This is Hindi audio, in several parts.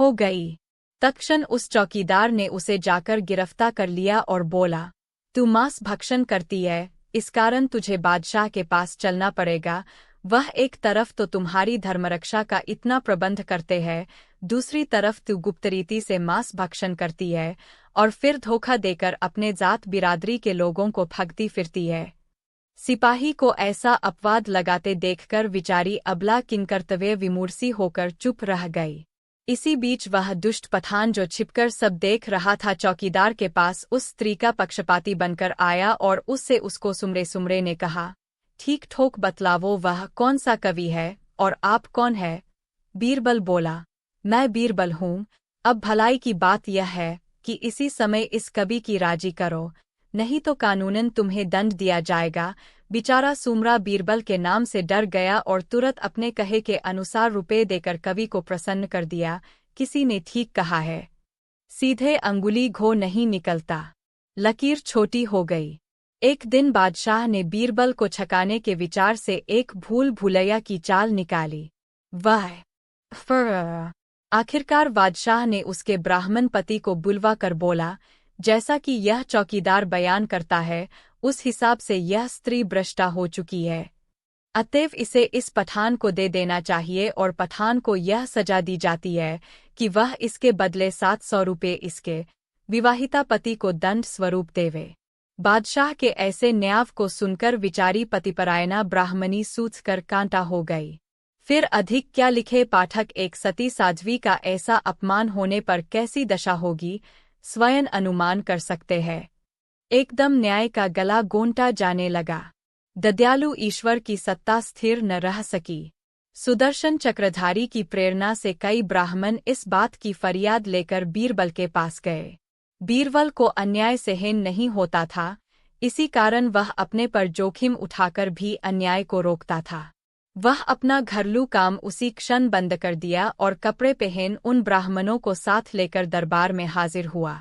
हो गई। तत्क्षण उस चौकीदार ने उसे जाकर गिरफ्तार कर लिया और बोला, तू मांस भक्षण करती है, इस कारण तुझे बादशाह के पास चलना पड़ेगा। वह एक तरफ तो तुम्हारी धर्मरक्षा का इतना प्रबंध करते हैं, दूसरी तरफ तू गुप्तरीति से मांस भक्षण करती है और फिर धोखा देकर अपने जात बिरादरी के लोगों को ठगती फिरती है। सिपाही को ऐसा अपवाद लगाते देखकर विचारी अबला किंकर्तव्य विमूर्सी होकर चुप रह गई। इसी बीच वह दुष्ट पठान जो छिपकर सब देख रहा था चौकीदार के पास उस स्त्री का पक्षपाती बनकर आया और उससे उसको सुमरे सुमरे ने कहा, ठीक ठोक बतलावो वह कौन सा कवि है और आप कौन है? बीरबल बोला, मैं बीरबल हूँ। अब भलाई की बात यह है कि इसी समय इस कवि की राजी करो, नहीं तो कानूनन तुम्हें दंड दिया जाएगा। बेचारा सुमरा बीरबल के नाम से डर गया और तुरंत अपने कहे के अनुसार रुपए देकर कवि को प्रसन्न कर दिया। किसी ने ठीक कहा है, सीधे अंगुली घो नहीं निकलता। लकीर छोटी हो गई। एक दिन बादशाह ने बीरबल को छकाने के विचार से एक भूल भुलैया की चाल निकाली। वह आखिरकार बादशाह ने उसके ब्राह्मण पति को बुलवा कर बोला, जैसा कि यह चौकीदार बयान करता है उस हिसाब से यह स्त्री भ्रष्टा हो चुकी है, अतएव इसे इस पठान को दे देना चाहिए और पठान को यह सजा दी जाती है कि वह इसके बदले 700 रुपये इसके विवाहिता पति को दंड स्वरूप देवे। बादशाह के ऐसे न्याय को सुनकर विचारी पतिपरायणा ब्राह्मणी सूझ कर कांटा हो गई। फिर अधिक क्या लिखे पाठक, एक सती साध्वी का ऐसा अपमान होने पर कैसी दशा होगी स्वयं अनुमान कर सकते हैं। एकदम न्याय का गला गोंटा जाने लगा। दयालु ईश्वर की सत्ता स्थिर न रह सकी। सुदर्शन चक्रधारी की प्रेरणा से कई ब्राह्मण इस बात की फरियाद लेकर बीरबल के पास गए। बीरबल को अन्याय सहन नहीं होता था, इसी कारण वह अपने पर जोखिम उठाकर भी अन्याय को रोकता था। वह अपना घरेलू काम उसी क्षण बंद कर दिया और कपड़े पहन उन ब्राह्मणों को साथ लेकर दरबार में हाजिर हुआ।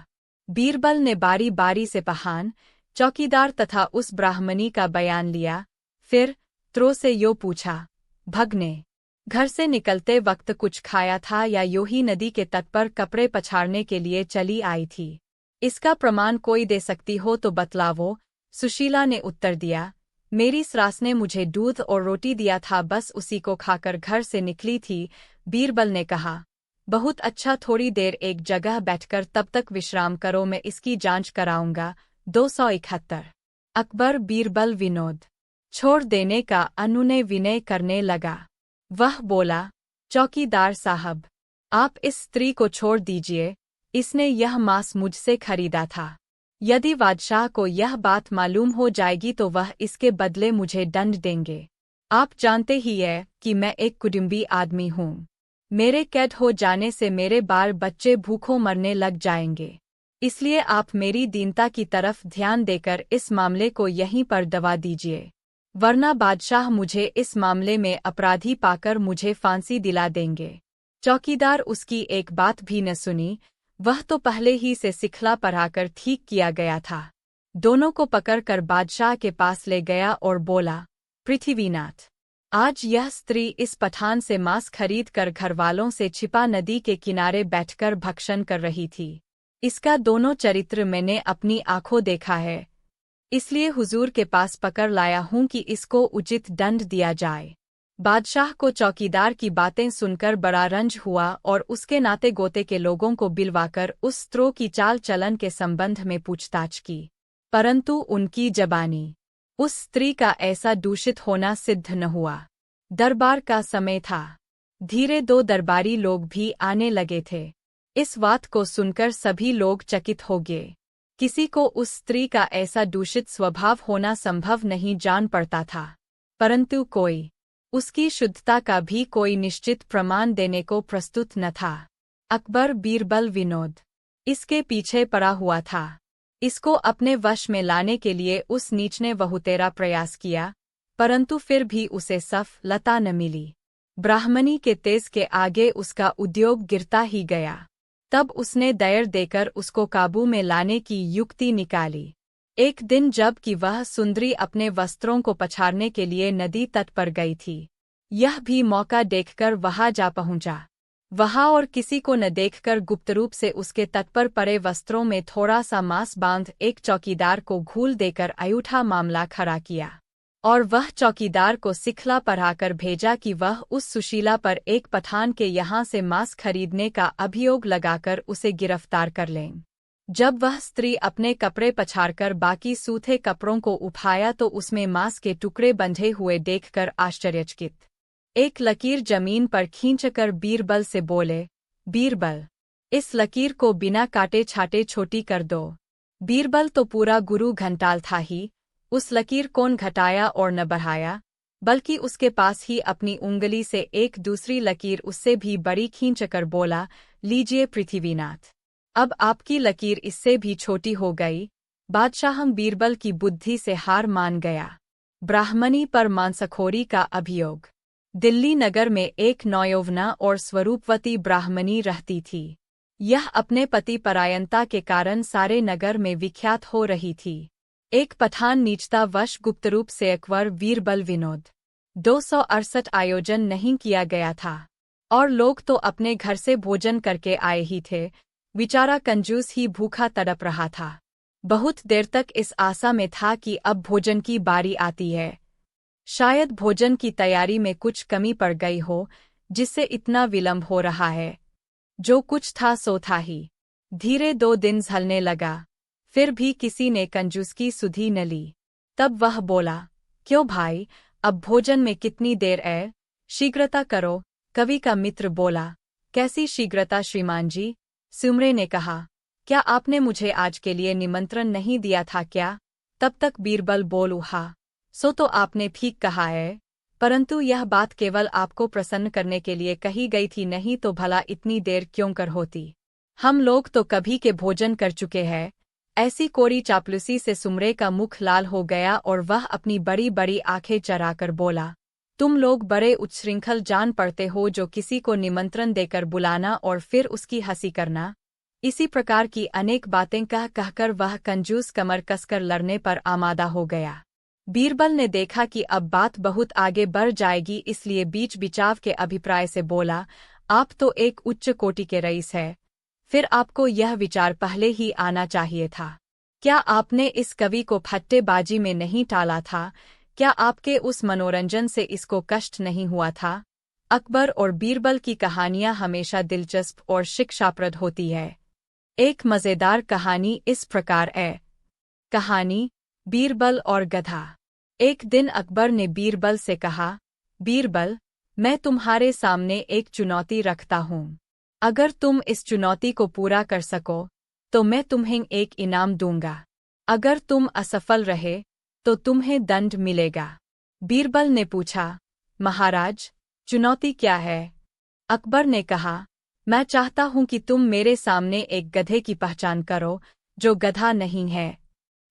बीरबल ने बारी बारी से पठान, चौकीदार तथा उस ब्राह्मणी का बयान लिया। फिर त्रो से यो पूछा, भगने घर से निकलते वक्त कुछ खाया था या यो ही नदी के तट पर कपड़े पछाड़ने के लिए चली आई थी? इसका प्रमाण कोई दे सकती हो तो बतलावो। सुशीला ने उत्तर दिया, मेरी सास ने मुझे दूध और रोटी दिया था, बस उसी को खाकर घर से निकली थी। बीरबल ने कहा, बहुत अच्छा, थोड़ी देर एक जगह बैठकर तब तक विश्राम करो, मैं इसकी जांच कराऊंगा। 271। अकबर बीरबल विनोद छोड़ देने का अनुनय विनय करने लगा। वह बोला, चौकीदार साहब, आप इस स्त्री को छोड़ दीजिए, इसने यह मांस मुझसे खरीदा था। यदि बादशाह को यह बात मालूम हो जाएगी तो वह इसके बदले मुझे दंड देंगे। आप जानते ही है कि मैं एक कुटुंबी आदमी हूँ। मेरे कैद हो जाने से मेरे बाल बच्चे भूखों मरने लग जाएंगे, इसलिए आप मेरी दीनता की तरफ ध्यान देकर इस मामले को यहीं पर दबा दीजिए, वरना बादशाह मुझे इस मामले में अपराधी पाकर मुझे फांसी दिला देंगे। चौकीदार उसकी एक बात भी न सुनी, वह तो पहले ही से सिखला पढ़ाकर ठीक किया गया था। दोनों को पकड़कर बादशाह के पास ले गया और बोला, पृथ्वीनाथ, आज यह स्त्री इस पठान से मांस खरीद कर घरवालों से छिपा नदी के किनारे बैठकर भक्षण कर रही थी। इसका दोनों चरित्र मैंने अपनी आंखों देखा है, इसलिए हुजूर के पास पकड़ लाया हूँ कि इसको उचित दंड दिया जाए। बादशाह को चौकीदार की बातें सुनकर बड़ा रंज हुआ और उसके नाते गोते के लोगों को बिलवाकर उस स्त्रो की चाल चलन के संबंध में पूछताछ की, परंतु उनकी जबानी उस स्त्री का ऐसा दूषित होना सिद्ध न हुआ। दरबार का समय था, धीरे दो दरबारी लोग भी आने लगे थे। इस बात को सुनकर सभी लोग चकित हो गए। किसी को उस स्त्री का ऐसा दूषित स्वभाव होना संभव नहीं जान पड़ता था, परंतु कोई उसकी शुद्धता का भी कोई निश्चित प्रमाण देने को प्रस्तुत न था। अकबर बीरबल विनोद इसके पीछे पड़ा हुआ था। इसको अपने वश में लाने के लिए उस नीच ने बहुतेरा प्रयास किया, परंतु फिर भी उसे सफलता न मिली। ब्राह्मणी के तेज के आगे उसका उद्योग गिरता ही गया। तब उसने दयर देकर उसको काबू में लाने की युक्ति निकाली। एक दिन जब कि वह सुंदरी अपने वस्त्रों को पछाड़ने के लिए नदी तट पर गई थी, यह भी मौका देखकर वहां जा पहुंचा। वहाँ और किसी को न देखकर गुप्त रूप से उसके तट पर पड़े वस्त्रों में थोड़ा सा मांस बांध एक चौकीदार को घूल देकर अयूठा मामला खड़ा किया, और वह चौकीदार को सिखला पढ़ाकर भेजा कि वह उस सुशीला पर एक पठान के यहाँ से मांस खरीदने का अभियोग लगाकर उसे गिरफ्तार कर लें। जब वह स्त्री अपने कपड़े पछाड़कर बाकी सूखे कपड़ों को उठाया तो उसमें मांस के टुकड़े बंधे हुए देखकर आश्चर्यचकित एक लकीर जमीन पर खींचकर बीरबल से बोले, बीरबल, इस लकीर को बिना काटे छाटे छोटी कर दो। बीरबल तो पूरा गुरु घंटाल था ही, उस लकीर कौन घटाया और न बढ़ाया, बल्कि उसके पास ही अपनी उंगली से एक दूसरी लकीर उससे भी बड़ी खींचकर बोला, लीजिए पृथ्वीनाथ, अब आपकी लकीर इससे भी छोटी हो गई। बादशाह बीरबल की बुद्धि से हार मान गया। ब्राह्मणी पर मांसखोरी का अभियोग। दिल्ली नगर में एक नौयौवना और स्वरूपवती ब्राह्मणी रहती थी। यह अपने पति परायणता के कारण सारे नगर में विख्यात हो रही थी। एक पठान नीचतावश गुप्तरूप से अकबर बीरबल विनोद 268 आयोजन नहीं किया गया था, और लोग तो अपने घर से भोजन करके आए ही थे। बेचारा कंजूस ही भूखा तड़प रहा था। बहुत देर तक इस आशा में था कि अब भोजन की बारी आती है। शायद भोजन की तैयारी में कुछ कमी पड़ गई हो, जिससे इतना विलंब हो रहा है। जो कुछ था सो था ही। धीरे 2 दिन झलने लगा, फिर भी किसी ने कंजूस की सुधि न ली। तब वह बोला, क्यों भाई, अब भोजन में कितनी देर है, शीघ्रता करो। कवि का मित्र बोला, कैसी शीघ्रता श्रीमान जी? सुमरे ने कहा, क्या आपने मुझे आज के लिए निमंत्रण नहीं दिया था क्या? तब तक बीरबल बोल उठा, सो तो आपने ठीक कहा है, परंतु यह बात केवल आपको प्रसन्न करने के लिए कही गई थी, नहीं तो भला इतनी देर क्यों कर होती। हम लोग तो कभी के भोजन कर चुके हैं। ऐसी कोरी चापलूसी से सुमरे का मुख लाल हो गया और वह अपनी बड़ी बड़ी आंखें चराकर बोला, तुम लोग बड़े उच्छृंखल जान पड़ते हो, जो किसी को निमंत्रण देकर बुलाना और फिर उसकी हंसी करना। इसी प्रकार की अनेक बातें कहकर वह कंजूस कमर कसकर लड़ने पर आमादा हो गया। बीरबल ने देखा कि अब बात बहुत आगे बढ़ जाएगी, इसलिए बीच बिचाव के अभिप्राय से बोला, आप तो एक उच्च कोटि के रईस है, फिर आपको यह विचार पहले ही आना चाहिए था। क्या आपने इस कवि को फट्टेबाजी में नहीं टाला था? क्या आपके उस मनोरंजन से इसको कष्ट नहीं हुआ था? अकबर और बीरबल की कहानियां हमेशा दिलचस्प और शिक्षाप्रद होती है। एक मज़ेदार कहानी इस प्रकार है। कहानी बीरबल और गधा। एक दिन अकबर ने बीरबल से कहा, बीरबल, मैं तुम्हारे सामने एक चुनौती रखता हूँ। अगर तुम इस चुनौती को पूरा कर सको तो मैं तुम्हें एक इनाम दूंगा। अगर तुम असफल रहे तो तुम्हें दंड मिलेगा। बीरबल ने पूछा, महाराज, चुनौती क्या है? अकबर ने कहा, मैं चाहता हूं कि तुम मेरे सामने एक गधे की पहचान करो जो गधा नहीं है,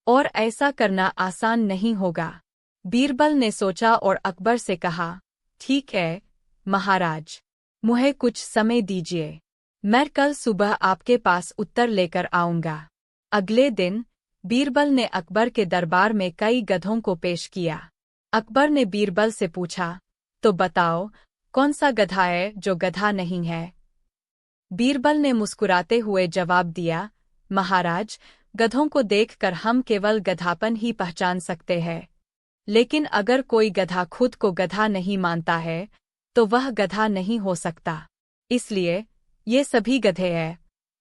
और ऐसा करना आसान नहीं होगा। बीरबल ने सोचा और अकबर से कहा, ठीक है महाराज, मुझे कुछ समय दीजिए, मैं कल सुबह आपके पास उत्तर लेकर आऊंगा। अगले दिन बीरबल ने अकबर के दरबार में कई गधों को पेश किया। अकबर ने बीरबल से पूछा, तो बताओ, कौन सा गधा है जो गधा नहीं है? बीरबल ने मुस्कुराते हुए जवाब दिया, महाराज, गधों को देखकर हम केवल गधापन ही पहचान सकते हैं, लेकिन अगर कोई गधा खुद को गधा नहीं मानता है तो वह गधा नहीं हो सकता। इसलिए ये सभी गधे हैं,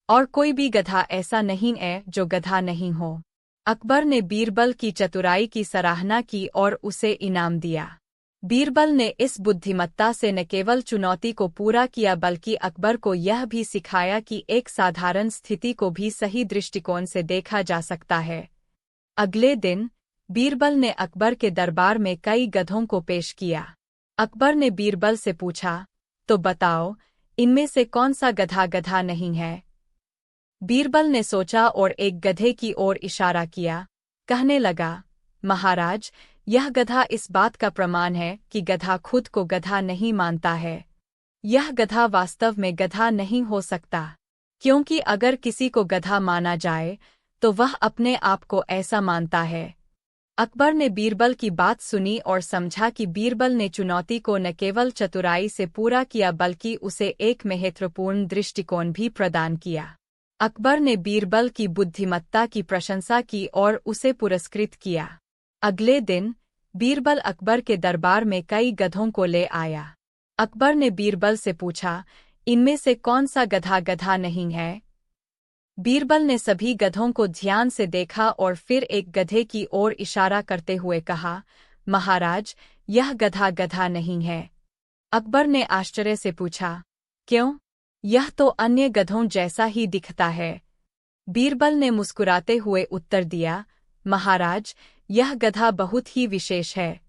और कोई भी गधा ऐसा नहीं है जो गधा नहीं हो। अकबर ने बीरबल की चतुराई की सराहना की और उसे इनाम दिया। बीरबल ने इस बुद्धिमत्ता से न केवल चुनौती को पूरा किया बल्कि अकबर को यह भी सिखाया कि एक साधारण स्थिति को भी सही दृष्टिकोण से देखा जा सकता है। अगले दिन बीरबल ने अकबर के दरबार में कई गधों को पेश किया। अकबर ने बीरबल से पूछा, तो बताओ, इनमें से कौन सा गधा गधा नहीं है? बीरबल ने सोचा और एक गधे की ओर इशारा किया, कहने लगा, महाराज, यह गधा इस बात का प्रमाण है कि गधा खुद को गधा नहीं मानता है। यह गधा वास्तव में गधा नहीं हो सकता, क्योंकि अगर किसी को गधा माना जाए तो वह अपने आप को ऐसा मानता है। अकबर ने बीरबल की बात सुनी और समझा कि बीरबल ने चुनौती को न केवल चतुराई से पूरा किया बल्कि उसे एक महत्वपूर्ण दृष्टिकोण भी प्रदान किया। अकबर ने बीरबल की बुद्धिमत्ता की प्रशंसा की और उसे पुरस्कृत किया। अगले दिन बीरबल अकबर के दरबार में कई गधों को ले आया। अकबर ने बीरबल से पूछा, इनमें से कौन सा गधा गधा नहीं है? बीरबल ने सभी गधों को ध्यान से देखा और फिर एक गधे की ओर इशारा करते हुए कहा, महाराज, यह गधा गधा नहीं है। अकबर ने आश्चर्य से पूछा, क्यों? यह तो अन्य गधों जैसा ही दिखता है। बीरबल ने मुस्कुराते हुए उत्तर दिया, महाराज, यह गधा बहुत ही विशेष है।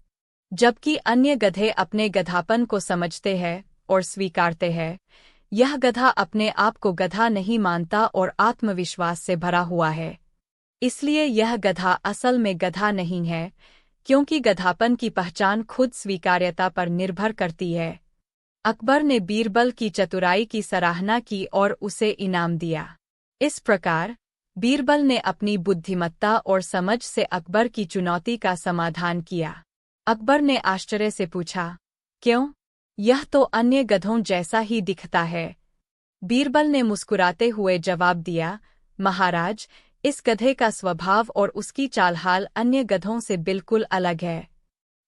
जबकि अन्य गधे अपने गधापन को समझते हैं और स्वीकारते हैं, यह गधा अपने आप को गधा नहीं मानता और आत्मविश्वास से भरा हुआ है। इसलिए यह गधा असल में गधा नहीं है, क्योंकि गधापन की पहचान खुद स्वीकार्यता पर निर्भर करती है। अकबर ने बीरबल की चतुराई की सराहना की और उसे इनाम दिया। इस प्रकार बीरबल ने अपनी बुद्धिमत्ता और समझ से अकबर की चुनौती का समाधान किया। अकबर ने आश्चर्य से पूछा, क्यों? यह तो अन्य गधों जैसा ही दिखता है। बीरबल ने मुस्कुराते हुए जवाब दिया, महाराज, इस गधे का स्वभाव और उसकी चालहाल अन्य गधों से बिल्कुल अलग है।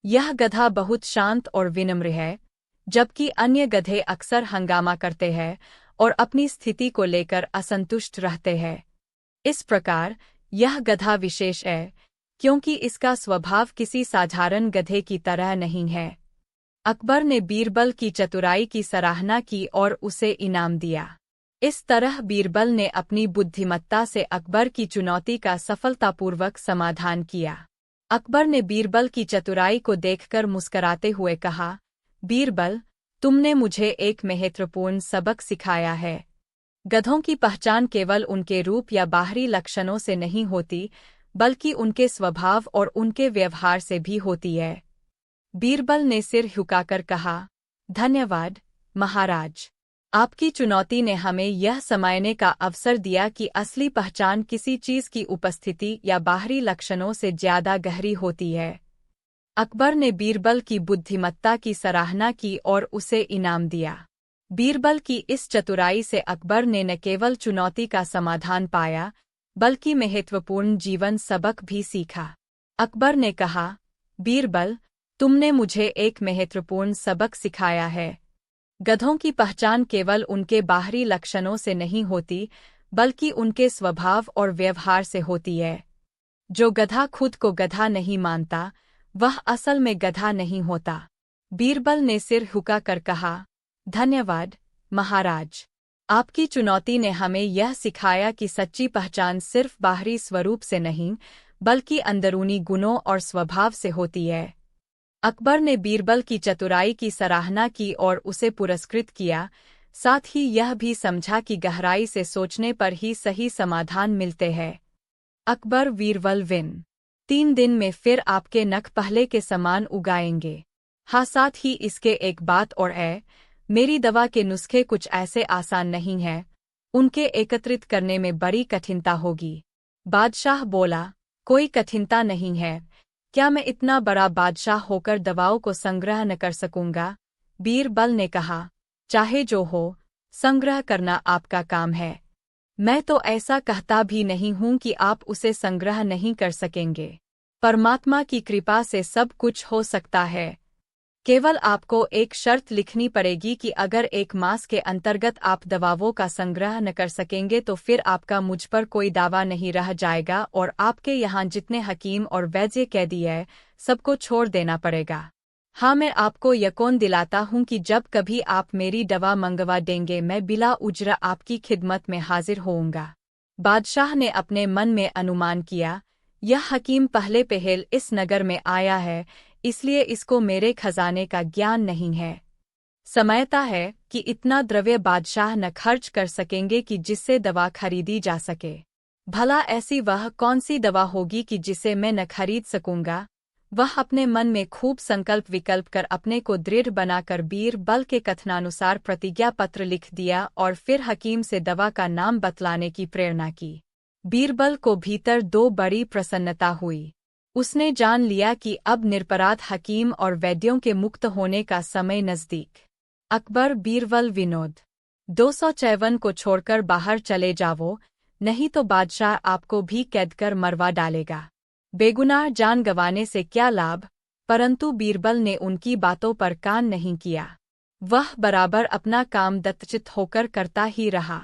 यह गधा बहुत शांत और विनम्र है, जबकि अन्य गधे अक्सर हंगामा करते हैं और अपनी स्थिति को लेकर असंतुष्ट रहते हैं। इस प्रकार यह गधा विशेष है, क्योंकि इसका स्वभाव किसी साधारण गधे की तरह नहीं है। अकबर ने बीरबल की चतुराई की सराहना की और उसे इनाम दिया। इस तरह बीरबल ने अपनी बुद्धिमत्ता से अकबर की चुनौती का सफलतापूर्वक समाधान किया। अकबर ने बीरबल की चतुराई को देखकर मुस्कराते हुए कहा, बीरबल, तुमने मुझे एक महत्वपूर्ण सबक सिखाया है। गधों की पहचान केवल उनके रूप या बाहरी लक्षणों से नहीं होती, बल्कि उनके स्वभाव और उनके व्यवहार से भी होती है। बीरबल ने सिर झुकाकर कहा, धन्यवाद, महाराज। आपकी चुनौती ने हमें यह समझने का अवसर दिया कि असली पहचान किसी चीज की उपस्थिति या बाहरी लक्षणों से ज्यादा गहरी होती है। अकबर ने बीरबल की बुद्धिमत्ता की सराहना की और उसे इनाम दिया। बीरबल की इस चतुराई से अकबर ने न केवल चुनौती का समाधान पाया, बल्कि महत्वपूर्ण जीवन सबक भी सीखा। अकबर ने कहा, बीरबल, तुमने मुझे एक महत्वपूर्ण सबक सिखाया है। गधों की पहचान केवल उनके बाहरी लक्षणों से नहीं होती, बल्कि उनके स्वभाव और व्यवहार से होती है। जो गधा खुद को गधा नहीं मानता, वह असल में गधा नहीं होता। बीरबल ने सिर झुकाकर कहा, धन्यवाद, महाराज। आपकी चुनौती ने हमें यह सिखाया कि सच्ची पहचान सिर्फ बाहरी स्वरूप से नहीं, बल्कि अंदरूनी गुणों और स्वभाव से होती है। अकबर ने बीरबल की चतुराई की सराहना की और उसे पुरस्कृत किया, साथ ही यह भी समझा कि गहराई से सोचने पर ही सही समाधान मिलते हैं। अकबर बीरबल विन 3 दिन में फिर आपके नख पहले के समान उगाएंगे। हाँ, साथ ही इसके एक बात और है, मेरी दवा के नुस्खे कुछ ऐसे आसान नहीं हैं, उनके एकत्रित करने में बड़ी कठिनता होगी। बादशाह बोला, कोई कठिनता नहीं है। क्या मैं इतना बड़ा बादशाह होकर दवाओं को संग्रह न कर सकूंगा? बीरबल ने कहा, चाहे जो हो, संग्रह करना आपका काम है। मैं तो ऐसा कहता भी नहीं हूं कि आप उसे संग्रह नहीं कर सकेंगे। परमात्मा की कृपा से सब कुछ हो सकता है। केवल आपको एक शर्त लिखनी पड़ेगी कि अगर 1 मास के अंतर्गत आप दवाओं का संग्रह न कर सकेंगे तो फिर आपका मुझ पर कोई दावा नहीं रह जाएगा और आपके यहाँ जितने हकीम और वैद्य कैदी है, सबको छोड़ देना पड़ेगा। हाँ, मैं आपको यकीन दिलाता हूँ कि जब कभी आप मेरी दवा मंगवा देंगे, मैं बिला उजरा आपकी खिदमत में हाजिर होऊंगा। बादशाह ने अपने मन में अनुमान किया, यह हकीम पहले पहल इस नगर में आया है, इसलिए इसको मेरे खजाने का ज्ञान नहीं है। समझता है कि इतना द्रव्य बादशाह न खर्च कर सकेंगे कि जिससे दवा खरीदी जा सके। भला ऐसी वह कौन सी दवा होगी कि जिसे मैं न खरीद सकूंगा? वह अपने मन में खूब संकल्प विकल्प कर अपने को दृढ़ बनाकर बीरबल के कथनानुसार प्रतिज्ञा पत्र लिख दिया और फिर हकीम से दवा का नाम बतलाने की प्रेरणा की। बीरबल को भीतर 2 बड़ी प्रसन्नता हुई। उसने जान लिया कि अब निरपराध हकीम और वैद्यों के मुक्त होने का समय नज़दीक। अकबर बीरबल विनोद 254 को छोड़कर बाहर चले जाओ, नहीं तो बादशाह आपको भी कैद कर मरवा डालेगा। बेगुनाह जान गंवाने से क्या लाभ, परंतु बीरबल ने उनकी बातों पर कान नहीं किया। वह बराबर अपना काम दत्तचित्त होकर करता ही रहा।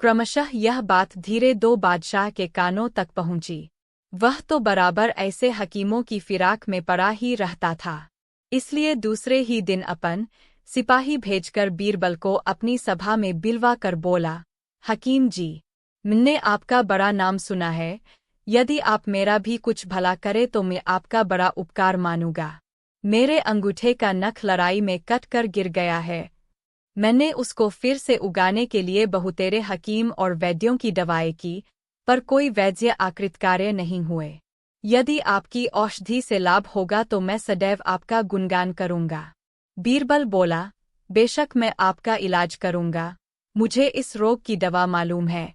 क्रमशः यह बात धीरे दो बादशाह के कानों तक पहुंची। वह तो बराबर ऐसे हकीमों की फिराक में पड़ा ही रहता था। इसलिए दूसरे ही दिन अपन सिपाही भेजकर बीरबल को अपनी सभा में बिलवा कर बोला, हकीम जी, मैंने आपका बड़ा नाम सुना है। यदि आप मेरा भी कुछ भला करे तो मैं आपका बड़ा उपकार मानूंगा। मेरे अंगूठे का नख लड़ाई में कट कर गिर गया है। मैंने उसको फिर से उगाने के लिए बहुतेरे हकीम और वैद्यों की दवाएं की, पर कोई वैद्य आकृतकार्य नहीं हुए। यदि आपकी औषधि से लाभ होगा तो मैं सदैव आपका गुणगान करूंगा। बीरबल बोला, बेशक मैं आपका इलाज करूंगा। मुझे इस रोग की दवा मालूम है।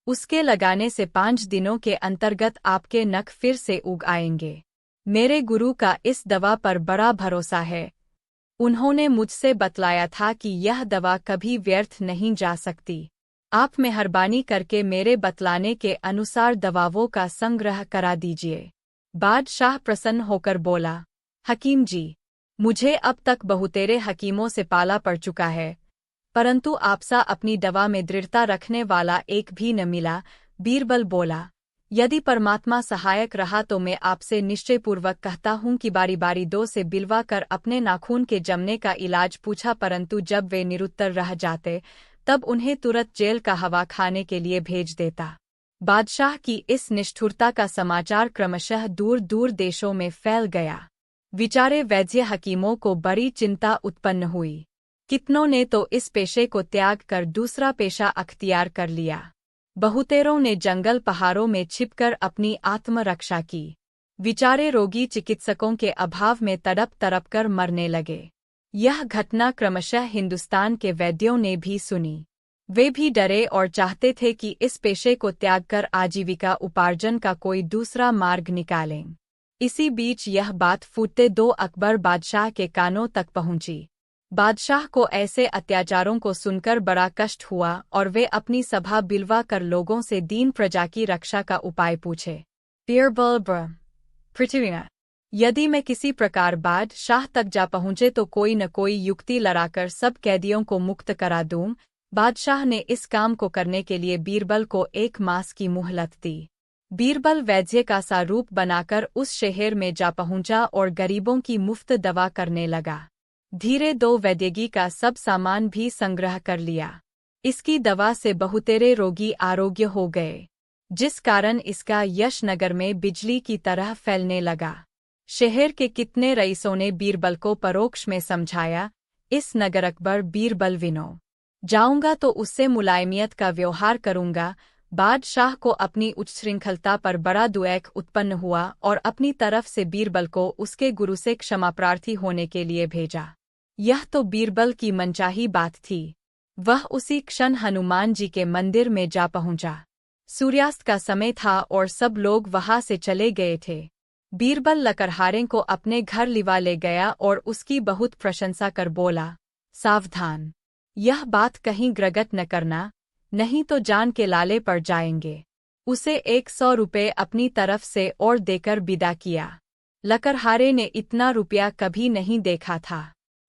उसके लगाने से 5 दिनों के अंतर्गत आपके नख फिर से उग आएंगे। मेरे गुरु का इस दवा पर बड़ा भरोसा है। उन्होंने मुझसे बतलाया था कि यह दवा कभी व्यर्थ नहीं जा सकती। आप मेहरबानी करके मेरे बतलाने के अनुसार दवाओं का संग्रह करा दीजिए। बादशाह प्रसन्न होकर बोला, हकीम जी, मुझे अब तक बहुतेरे हकीमों से पाला पड़ चुका है, परंतु आपसा अपनी दवा में दृढ़ता रखने वाला एक भी न मिला। बीरबल बोला, यदि परमात्मा सहायक रहा तो मैं आपसे निश्चयपूर्वक कहता हूँ कि बारी बारी 2 से बिलवा कर अपने नाखून के जमने का इलाज पूछा, परंतु जब वे निरुत्तर रह जाते तब उन्हें तुरंत जेल का हवा खाने के लिए भेज देता। बादशाह की इस निष्ठुरता का समाचार क्रमशः दूर दूर देशों में फैल गया। विचारे वैद्य हकीमों को बड़ी चिंता उत्पन्न हुई। कितनों ने तो इस पेशे को त्याग कर दूसरा पेशा अख्तियार कर लिया। बहुतेरों ने जंगल पहाड़ों में छिपकर अपनी आत्मरक्षा की। विचारे रोगी चिकित्सकों के अभाव में तड़प तड़प कर मरने लगे। यह घटना क्रमशः हिंदुस्तान के वैद्यों ने भी सुनी। वे भी डरे और चाहते थे कि इस पेशे को त्याग कर आजीविका उपार्जन का कोई दूसरा मार्ग निकालें। इसी बीच यह बात फूटते 2 अकबर बादशाह के कानों तक पहुंची। बादशाह को ऐसे अत्याचारों को सुनकर बड़ा कष्ट हुआ और वे अपनी सभा बिलवा कर लोगों से दीन प्रजा की रक्षा का उपाय पूछे। बीरबल पृथ्वीनाथ, यदि मैं किसी प्रकार बादशाह तक जा पहुँचे तो कोई न कोई युक्ति लड़ाकर सब कैदियों को मुक्त करा दूं। बादशाह ने इस काम को करने के लिए बीरबल को 1 मास की मुहलत दी। बीरबल वैद्य का सा रूप बनाकर उस शहर में जा पहुंचा और गरीबों की मुफ्त दवा करने लगा। धीरे 2 वैद्यगी का सब सामान भी संग्रह कर लिया। इसकी दवा से बहुतेरे रोगी आरोग्य हो गए, जिस कारण इसका यश नगर में बिजली की तरह फैलने लगा। शहर के कितने रईसों ने बीरबल को परोक्ष में समझाया, इस नगर अकबर बीरबल विनो जाऊंगा तो उससे मुलायमियत का व्यवहार करूंगा। बादशाह को अपनी उच्च श्रृंखलता पर बड़ा दुएक उत्पन्न हुआ और अपनी तरफ से बीरबल को उसके गुरु से क्षमाप्रार्थी होने के लिए भेजा। यह तो बीरबल की मनचाही बात थी। वह उसी क्षण हनुमान जी के मंदिर में जा पहुंचा। सूर्यास्त का समय था और सब लोग वहां से चले गए थे। बीरबल लकड़हारे को अपने घर लिवा ले गया और उसकी बहुत प्रशंसा कर बोला, सावधान, यह बात कहीं ग्रगट न करना, नहीं तो जान के लाले पड़ जाएंगे। उसे 100 रुपये अपनी तरफ से और देकर विदा किया। लकड़हारे ने इतना रुपया कभी नहीं देखा था।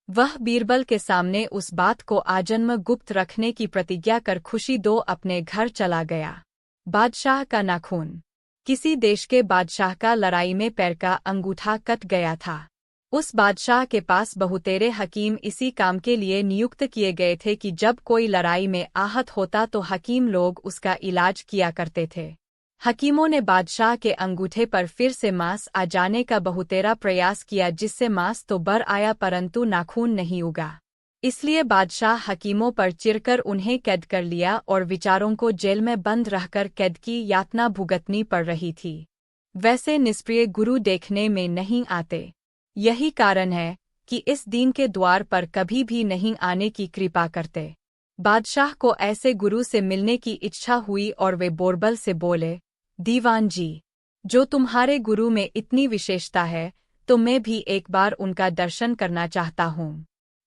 वह बीरबल के सामने उस बात को आजन्म गुप्त रखने की प्रतिज्ञा कर खुशी 2 अपने घर चला गया। बादशाह का नाखून। किसी देश के बादशाह का लड़ाई में पैर का अंगूठा कट गया था। उस बादशाह के पास बहुतेरे हकीम इसी काम के लिए नियुक्त किए गए थे कि जब कोई लड़ाई में आहत होता तो हकीम लोग उसका इलाज किया करते थे। हकीमों ने बादशाह के अंगूठे पर फिर से मांस आ जाने का बहुतेरा प्रयास किया, जिससे मांस तो बर आया परंतु नाखून नहीं उगा। इसलिए बादशाह हकीमों पर चिढ़कर उन्हें कैद कर लिया और विचारों को जेल में बंद रहकर कैद की यातना भुगतनी पड़ रही थी। वैसे निष्प्रिय गुरु देखने में नहीं आते। यही कारण है कि इस दीन के द्वार पर कभी भी नहीं आने की कृपा करते। बादशाह को ऐसे गुरु से मिलने की इच्छा हुई और वे बोरबल से बोले, दीवान जी, जो तुम्हारे गुरु में इतनी विशेषता है, तो मैं भी एक बार उनका दर्शन करना चाहता हूँ।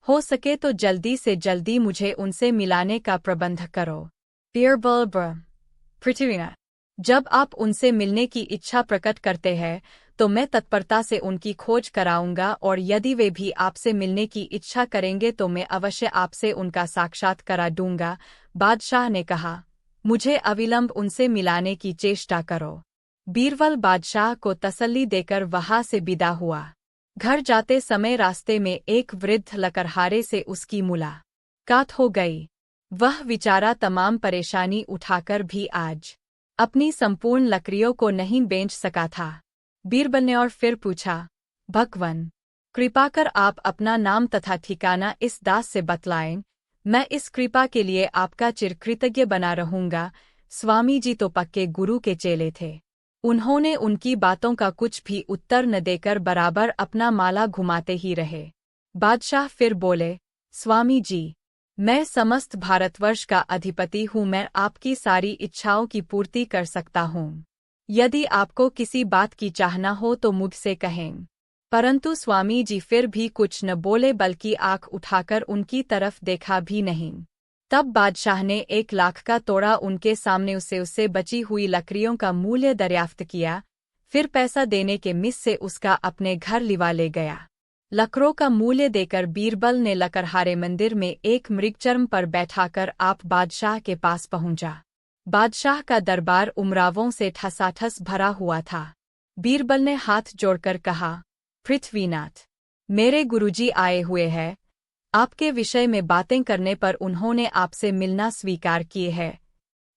हो सके तो जल्दी से जल्दी मुझे उनसे मिलाने का प्रबंध करो। बीरबल पृथ्वीनाथ, जब आप उनसे मिलने की इच्छा प्रकट करते हैं तो मैं तत्परता से उनकी खोज कराऊंगा, और यदि वे भी आपसे मिलने की इच्छा करेंगे तो मैं अवश्य आपसे उनका साक्षात करा दूंगा। बादशाह ने कहा, मुझे अविलंब उनसे मिलाने की चेष्टा करो। बीरबल बादशाह को तसल्ली देकर वहां से विदा हुआ। घर जाते समय रास्ते में एक वृद्ध लकड़हारे से उसकी मुलाकात हो गई। वह बेचारा तमाम परेशानी उठाकर भी आज अपनी संपूर्ण लकड़ियों को नहीं बेच सका था। बीरबल ने और फिर पूछा, भगवान, कृपा कर आप अपना नाम तथा ठिकाना इस दास से बतलाएं। मैं इस कृपा के लिए आपका चिरकृतज्ञ बना रहूंगा। स्वामी जी तो पक्के गुरु के चेले थे। उन्होंने उनकी बातों का कुछ भी उत्तर न देकर बराबर अपना माला घुमाते ही रहे। बादशाह फिर बोले, स्वामी जी, मैं समस्त भारतवर्ष का अधिपति हूँ, मैं आपकी सारी इच्छाओं की पूर्ति कर सकता हूँ। यदि आपको किसी बात की चाहना हो तो मुझसे कहें। परंतु स्वामी जी फिर भी कुछ न बोले, बल्कि आंख उठाकर उनकी तरफ देखा भी नहीं। तब बादशाह ने 1 लाख का तोड़ा उनके सामने उससे बची हुई लकड़ियों का मूल्य दरियाफ्त किया, फिर पैसा देने के मिस से उसका अपने घर लिवा ले गया। लकड़ों का मूल्य देकर बीरबल ने लकड़हारे मंदिर में एक मृगचर्म पर बैठाकर आप बादशाह के पास पहुंचा। बादशाह का दरबार उमरावों से ठसाठस भरा हुआ था। बीरबल ने हाथ जोड़कर कहा, पृथ्वीनाथ, मेरे गुरुजी आए हुए हैं। आपके विषय में बातें करने पर उन्होंने आपसे मिलना स्वीकार किए है,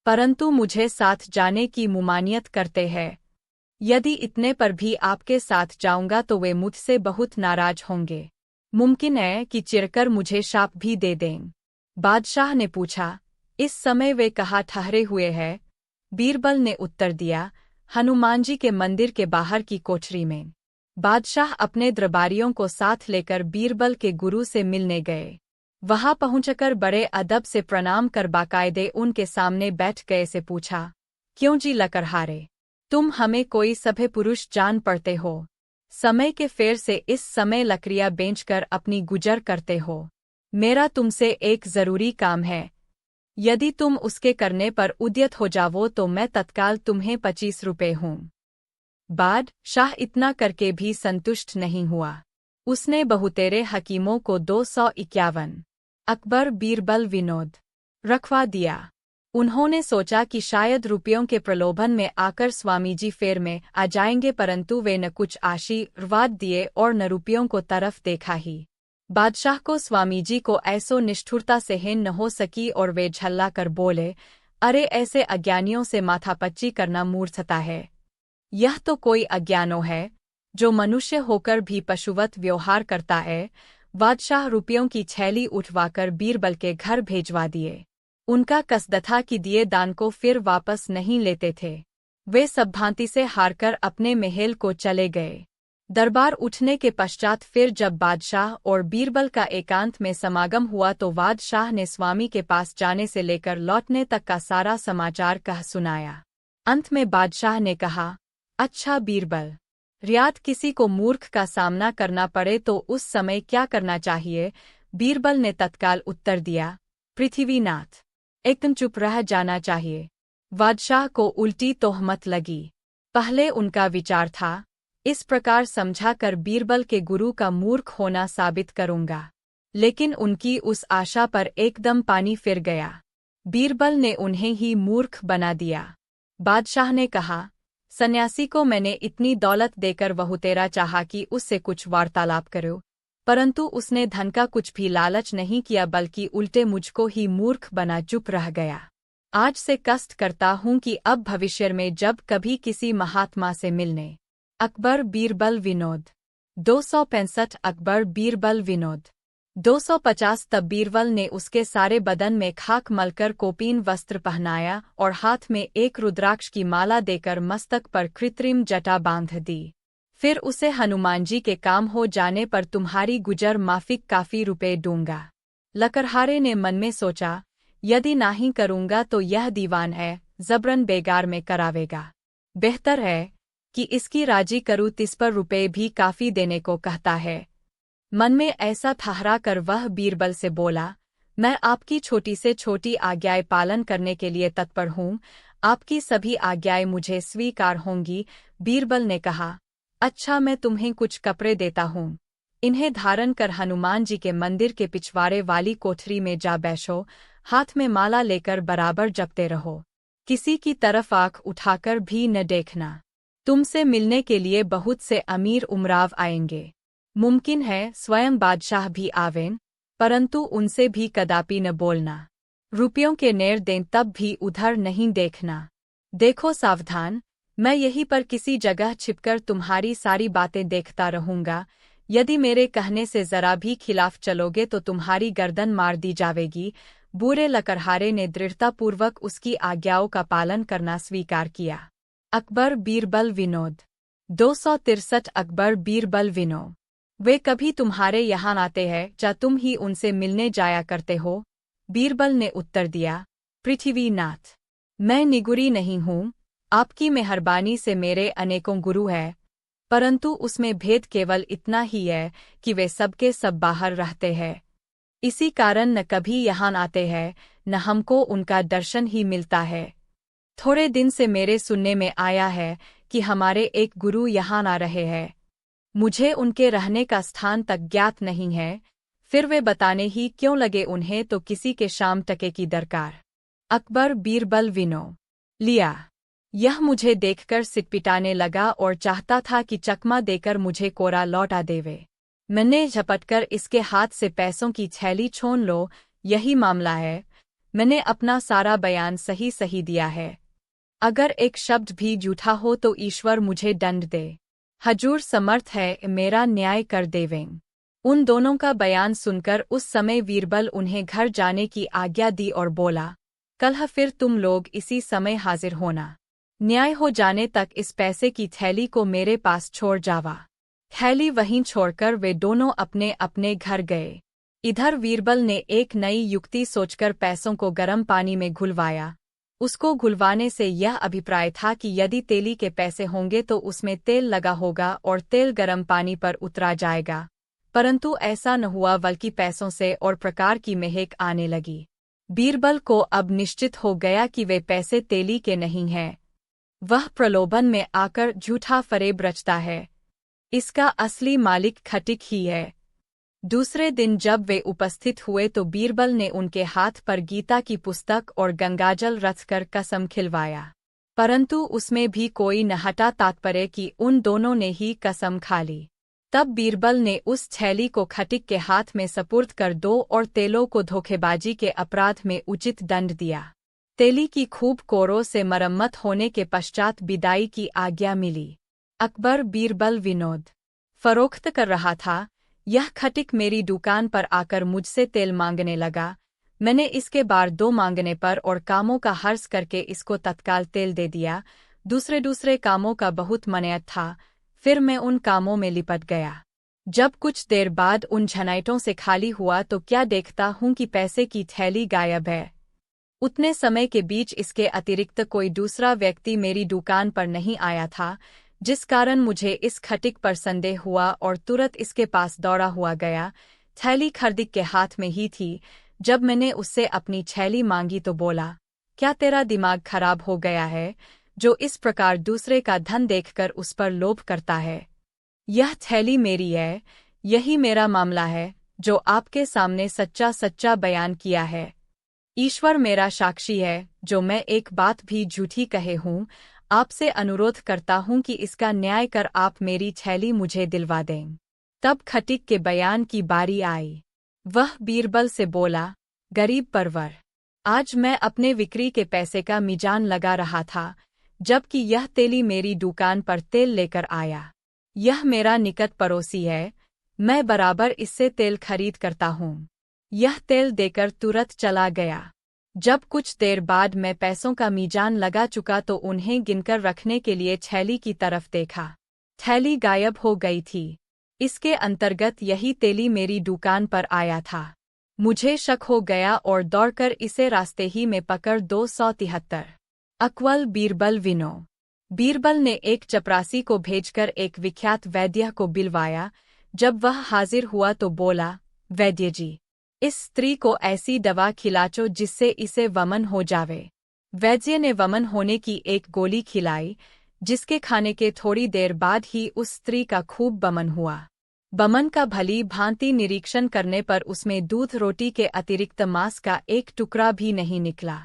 परंतु मुझे साथ जाने की मुमानियत करते हैं। यदि इतने पर भी आपके साथ जाऊंगा तो वे मुझसे बहुत नाराज होंगे। मुमकिन है कि चिढ़कर मुझे शाप भी दे दें। बादशाह ने पूछा, इस समय वे कहाँ ठहरे हुए हैं? बीरबल ने उत्तर दिया, हनुमान जी के मंदिर के बाहर की कोठरी में। बादशाह अपने दरबारियों को साथ लेकर बीरबल के गुरु से मिलने गए। वहां पहुंचकर बड़े अदब से प्रणाम कर बाकायदे उनके सामने बैठ गए से पूछा, क्यों जी लकड़हारे, तुम हमें कोई सभ्य पुरुष जान पड़ते हो? समय के फेर से इस समय लकड़ियां बेचकर अपनी गुजर करते हो। मेरा तुमसे एक जरूरी काम है। यदि तुम उसके करने पर उद्यत हो जावो तो मैं तत्काल तुम्हें 25 रुपये हूँ। बादशाह इतना करके भी संतुष्ट नहीं हुआ। उसने बहुतेरे हकीमों को 251 अकबर बीरबल विनोद रखवा दिया। उन्होंने सोचा कि शायद रुपयों के प्रलोभन में आकर स्वामी जी फेर में आ जाएंगे, परंतु वे न कुछ आशीर्वाद दिए और न रुपयों को तरफ देखा ही। बादशाह को स्वामी जी को ऐसो निष्ठुरता से हिन न हो सकी और वे झल्ला कर बोले, अरे ऐसे अज्ञानियों से माथापच्ची करना मूर्खता है। यह तो कोई अज्ञानो है जो मनुष्य होकर भी पशुवत व्यवहार करता है। बादशाह रुपयों की थैली उठवाकर बीरबल के घर भेजवा दिए। उनका कसद था कि दिए दान को फिर वापस नहीं लेते थे। वे सब भांति से हारकर अपने महल को चले गए। दरबार उठने के पश्चात फिर जब बादशाह और बीरबल का एकांत में समागम हुआ तो बादशाह ने स्वामी के पास जाने से लेकर लौटने तक का सारा समाचार कह सुनाया। अंत में बादशाह ने कहा, अच्छा बीरबल, रियात किसी को मूर्ख का सामना करना पड़े तो उस समय क्या करना चाहिए? बीरबल ने तत्काल उत्तर दिया, पृथ्वीनाथ, एकदम चुप रह जाना चाहिए। बादशाह को उल्टी तोहमत लगी। पहले उनका विचार था, इस प्रकार समझाकर बीरबल के गुरु का मूर्ख होना साबित करूंगा, लेकिन उनकी उस आशा पर एकदम पानी फिर गया। बीरबल ने उन्हें ही मूर्ख बना दिया। बादशाह ने कहा, सन्यासी को मैंने इतनी दौलत देकर बहुतेरा चाहा कि उससे कुछ वार्तालाप करो, परंतु उसने धन का कुछ भी लालच नहीं किया, बल्कि उल्टे मुझको ही मूर्ख बना चुप रह गया। आज से कष्ट करता हूँ कि अब भविष्य में जब कभी किसी महात्मा से मिलने। अकबर बीरबल विनोद 265 अकबर बीरबल विनोद 250 तब बीरबल ने उसके सारे बदन में खाक मलकर कोपीन वस्त्र पहनाया और हाथ में एक रुद्राक्ष की माला देकर मस्तक पर कृत्रिम जटा बांध दी। फिर उसे हनुमान जी के काम हो जाने पर तुम्हारी गुजर माफिक काफी रुपए दूंगा। लकड़हारे ने मन में सोचा, यदि नहीं करूंगा तो यह दीवान है, जबरन बेगार में करावेगा। बेहतर है कि इसकी राजी करूँ 30 पर रुपए भी काफी देने को कहता है। मन में ऐसा ठहरा कर वह बीरबल से बोला, मैं आपकी छोटी से छोटी आज्ञाएं पालन करने के लिए तत्पर हूँ, आपकी सभी आज्ञाएं मुझे स्वीकार होंगी। बीरबल ने कहा, अच्छा मैं तुम्हें कुछ कपड़े देता हूँ, इन्हें धारण कर हनुमान जी के मंदिर के पिछवाड़े वाली कोठरी में जा बैठो, हाथ में माला लेकर बराबर जपते रहो, किसी की तरफ आंख उठाकर भी न देखना। तुमसे मिलने के लिए बहुत से अमीर उमराव आएंगे, मुमकिन है स्वयं बादशाह भी आवें, परंतु उनसे भी कदापि न बोलना। रुपयों के नेर दें तब भी उधर नहीं देखना। देखो सावधान, मैं यहीं पर किसी जगह छिपकर तुम्हारी सारी बातें देखता रहूंगा, यदि मेरे कहने से जरा भी खिलाफ चलोगे तो तुम्हारी गर्दन मार दी जावेगी। बूढ़े लकड़हारे ने दृढ़तापूर्वक उसकी आज्ञाओं का पालन करना स्वीकार किया। अकबर बीरबल विनोद 263 अकबर बीरबल विनोद। वे कभी तुम्हारे यहाँ आते हैं या तुम ही उनसे मिलने जाया करते हो? बीरबल ने उत्तर दिया, पृथ्वीनाथ, मैं निगुरी नहीं हूँ, आपकी मेहरबानी से मेरे अनेकों गुरु हैं, परंतु उसमें भेद केवल इतना ही है कि वे सबके सब बाहर रहते हैं। इसी कारण न कभी यहाँ आते हैं, न हमको उनका दर्शन ही मिलता है। थोड़े दिन से मेरे सुनने में आया है कि हमारे एक गुरु यहाँ आ रहे हैं। मुझे उनके रहने का स्थान तक ज्ञात नहीं है, फिर वे बताने ही क्यों लगे उन्हें तो किसी के शाम टके की दरकार। अकबर बीरबल विनोद लिया। यह मुझे देखकर सिटपिटाने लगा और चाहता था कि चकमा देकर मुझे कोरा लौटा देवे। मैंने झपटकर इसके हाथ से पैसों की थैली छीन लो, यही मामला है। मैंने अपना सारा बयान सही सही दिया है। अगर एक शब्द भी झूठा हो तो ईश्वर मुझे दंड दे। हजूर समर्थ है, मेरा न्याय कर देवें। उन दोनों का बयान सुनकर उस समय बीरबल उन्हें घर जाने की आज्ञा दी और बोला, कल फिर तुम लोग इसी समय हाजिर होना। न्याय हो जाने तक इस पैसे की थैली को मेरे पास छोड़ जावा। थैली वहीं छोड़कर वे दोनों अपने अपने घर गए। इधर बीरबल ने एक नई युक्ति सोचकर पैसों को गर्म पानी में घुलवाया। उसको घुलवाने से यह अभिप्राय था कि यदि तेली के पैसे होंगे तो उसमें तेल लगा होगा और तेल गर्म पानी पर उतरा जाएगा, परंतु ऐसा न हुआ, बल्कि पैसों से और प्रकार की महक आने लगी। बीरबल को अब निश्चित हो गया कि वे पैसे तेली के नहीं हैं, वह प्रलोभन में आकर झूठा फरेब रचता है। इसका असली मालिक खटिक ही है। दूसरे दिन जब वे उपस्थित हुए तो बीरबल ने उनके हाथ पर गीता की पुस्तक और गंगाजल रखकर कसम खिलवाया, परंतु उसमें भी कोई न हटा तात्पर्य कि उन दोनों ने ही कसम खा ली। तब बीरबल ने उस थैली को खटिक के हाथ में सपुर्द कर दो और तेलों को धोखेबाजी के अपराध में उचित दंड दिया। तेली की खूब कोरों से मरम्मत होने के पश्चात विदाई की आज्ञा मिली। अकबर बीरबल विनोद फरोख्त कर रहा था। यह खटिक मेरी दुकान पर आकर मुझसे तेल मांगने लगा। मैंने इसके बार 2 मांगने पर और कामों का हर्ष करके इसको तत्काल तेल दे दिया। दूसरे कामों का बहुत मनायत था, फिर मैं उन कामों में लिपट गया। जब कुछ देर बाद उन झनाइटों से खाली हुआ तो क्या देखता हूँ कि पैसे की थैली गायब है। उतने समय के बीच इसके अतिरिक्त कोई दूसरा व्यक्ति मेरी दुकान पर नहीं आया था, जिस कारण मुझे इस खटिक पर संदेह हुआ और तुरंत इसके पास दौड़ा हुआ गया। थैली खटिक के हाथ में ही थी। जब मैंने उससे अपनी थैली मांगी तो बोला, क्या तेरा दिमाग खराब हो गया है, जो इस प्रकार दूसरे का धन देखकर उस पर लोभ करता है? यह थैली मेरी है, यही मेरा मामला है, जो आपके सामने सच्चा सच्चा बयान किया है। ईश्वर मेरा साक्षी है, जो मैं एक बात भी झूठी कहे हूँ। आपसे अनुरोध करता हूँ कि इसका न्याय कर आप मेरी थैली मुझे दिलवा दें। तब खटिक के बयान की बारी आई। वह बीरबल से बोला, गरीब परवर, आज मैं अपने बिक्री के पैसे का मीजान लगा रहा था, जबकि यह तेली मेरी दुकान पर तेल लेकर आया। यह मेरा निकट पड़ोसी है, मैं बराबर इससे तेल खरीद करता हूँ। यह तेल देकर तुरंत चला गया। जब कुछ देर बाद मैं पैसों का मीजान लगा चुका तो उन्हें गिनकर रखने के लिए थैली की तरफ देखा। थैली गायब हो गई थी। इसके अंतर्गत यही तेली मेरी दुकान पर आया था। मुझे शक हो गया और दौड़कर इसे रास्ते ही में पकड़ 273 अकबर बीरबल विनोद बीरबल ने एक चपरासी को भेजकर एक विख्यात वैद्य को बुलवाया। जब वह हाजिर हुआ तो बोला, वैद्य जी, इस स्त्री को ऐसी दवा खिलाचो जिससे इसे वमन हो जावे। वैद्य ने वमन होने की एक गोली खिलाई, जिसके खाने के थोड़ी देर बाद ही उस स्त्री का खूब वमन हुआ। वमन का भली भांति निरीक्षण करने पर उसमें दूध रोटी के अतिरिक्त मांस का एक टुकड़ा भी नहीं निकला।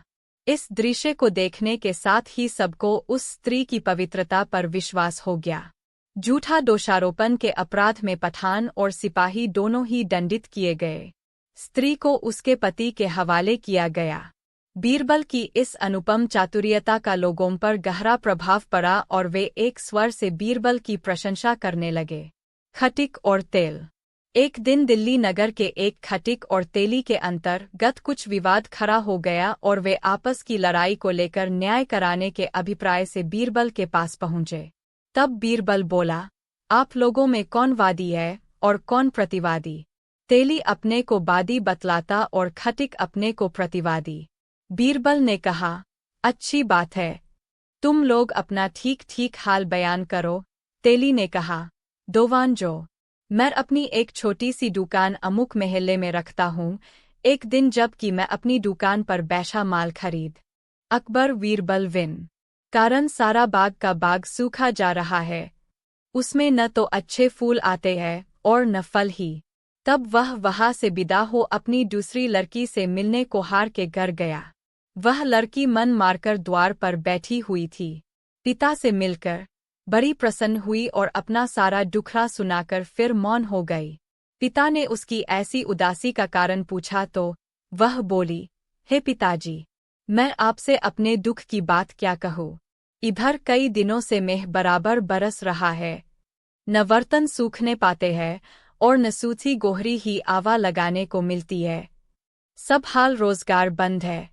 इस दृश्य को देखने के साथ ही सबको उस स्त्री की पवित्रता पर विश्वास हो गया। झूठा दोषारोपण के अपराध में पठान और सिपाही दोनों ही दंडित किए गए। स्त्री को उसके पति के हवाले किया गया। बीरबल की इस अनुपम चातुर्यता का लोगों पर गहरा प्रभाव पड़ा और वे एक स्वर से बीरबल की प्रशंसा करने लगे। खटिक और तेल। एक दिन दिल्ली नगर के एक खटिक और तेली के अंतर्गत कुछ विवाद खड़ा हो गया और वे आपस की लड़ाई को लेकर न्याय कराने के अभिप्राय से बीरबल के पास पहुंचे। तब बीरबल बोला, आप लोगों में कौन वादी है और कौन प्रतिवादी? तेली अपने को वादी बतलाता और खटिक अपने को प्रतिवादी। बीरबल ने कहा, अच्छी बात है, तुम लोग अपना ठीक ठीक हाल बयान करो। तेली ने कहा, दोवान जो, मैं अपनी एक छोटी सी दुकान अमुक महल्ले में रखता हूँ। एक दिन जबकि मैं अपनी दुकान पर बैठा माल खरीद अकबर बीरबल विन कारण सारा बाग का बाग सूखा जा रहा है, उसमें न तो अच्छे फूल आते हैं और न फल ही। तब वह वहाँ से विदा हो अपनी दूसरी लड़की से मिलने को हार के घर गया। वह लड़की मन मारकर द्वार पर बैठी हुई थी। पिता से मिलकर बड़ी प्रसन्न हुई और अपना सारा दुखड़ा सुनाकर फिर मौन हो गई। पिता ने उसकी ऐसी उदासी का कारण पूछा तो वह बोली, हे पिताजी, मैं आपसे अपने दुख की बात क्या कहूँ। इधर कई दिनों से मेह बराबर बरस रहा है, न बर्तन सूखने पाते हैं और न सूथी गोहरी ही आवा लगाने को मिलती है। सब हाल रोजगार बंद है,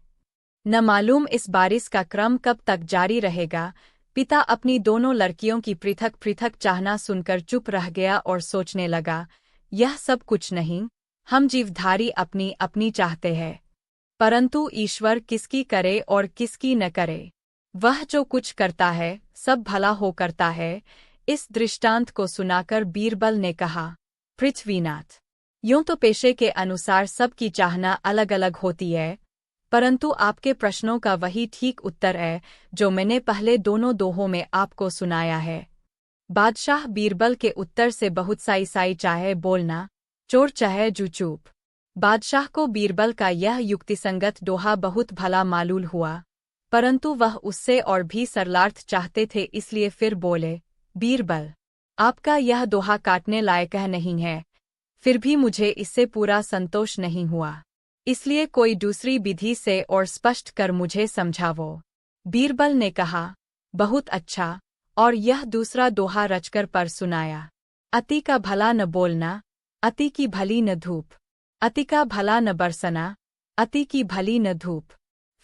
न मालूम इस बारिश का क्रम कब तक जारी रहेगा। पिता अपनी दोनों लड़कियों की पृथक पृथक चाहना सुनकर चुप रह गया और सोचने लगा, यह सब कुछ नहीं, हम जीवधारी अपनी अपनी चाहते हैं, परंतु ईश्वर किसकी करे और किसकी न करे। वह जो कुछ करता है सब भला हो करता है। इस दृष्टांत को सुनाकर बीरबल ने कहा, पृथ्वीनाथ, यूं तो पेशे के अनुसार सबकी चाहना अलग अलग होती है, परंतु आपके प्रश्नों का वही ठीक उत्तर है जो मैंने पहले दोनों दोहों में आपको सुनाया है। बादशाह बीरबल के उत्तर से बहुत साई चाहे बोलना, चोर चाहे जू चुप। बादशाह को बीरबल का यह युक्तिसंगत दोहा बहुत भला मालूम हुआ, परंतु वह उससे और भी सरलार्थ चाहते थे, इसलिए फिर बोले, बीरबल, आपका यह दोहा काटने लायक नहीं है, फिर भी मुझे इससे पूरा संतोष नहीं हुआ, इसलिए कोई दूसरी विधि से और स्पष्ट कर मुझे समझावो। बीरबल ने कहा, बहुत अच्छा, और यह दूसरा दोहा रचकर पर सुनाया। अति का भला न बोलना, अति की भली न धूप, अति का भला न बरसना, अति की भली न धूप।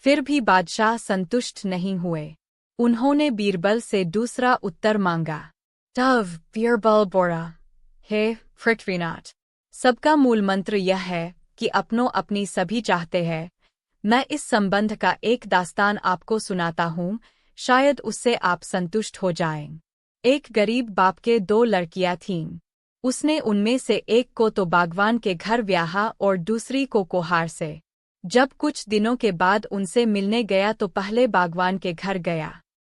फिर भी बादशाह संतुष्ट नहीं हुए। उन्होंने बीरबल से दूसरा उत्तर मांगा। तब बीरबल बोला, हे पृथ्वीनाथ, सबका मूल मंत्र यह है कि अपनों अपनी सभी चाहते हैं। मैं इस संबंध का एक दास्तान आपको सुनाता हूँ, शायद उससे आप संतुष्ट हो जाएं। एक गरीब बाप के 2 लड़कियां थीं। उसने उनमें से एक को तो बागवान के घर ब्याहा और दूसरी को कोहार से। जब कुछ दिनों के बाद उनसे मिलने गया तो पहले बागवान के घर गया।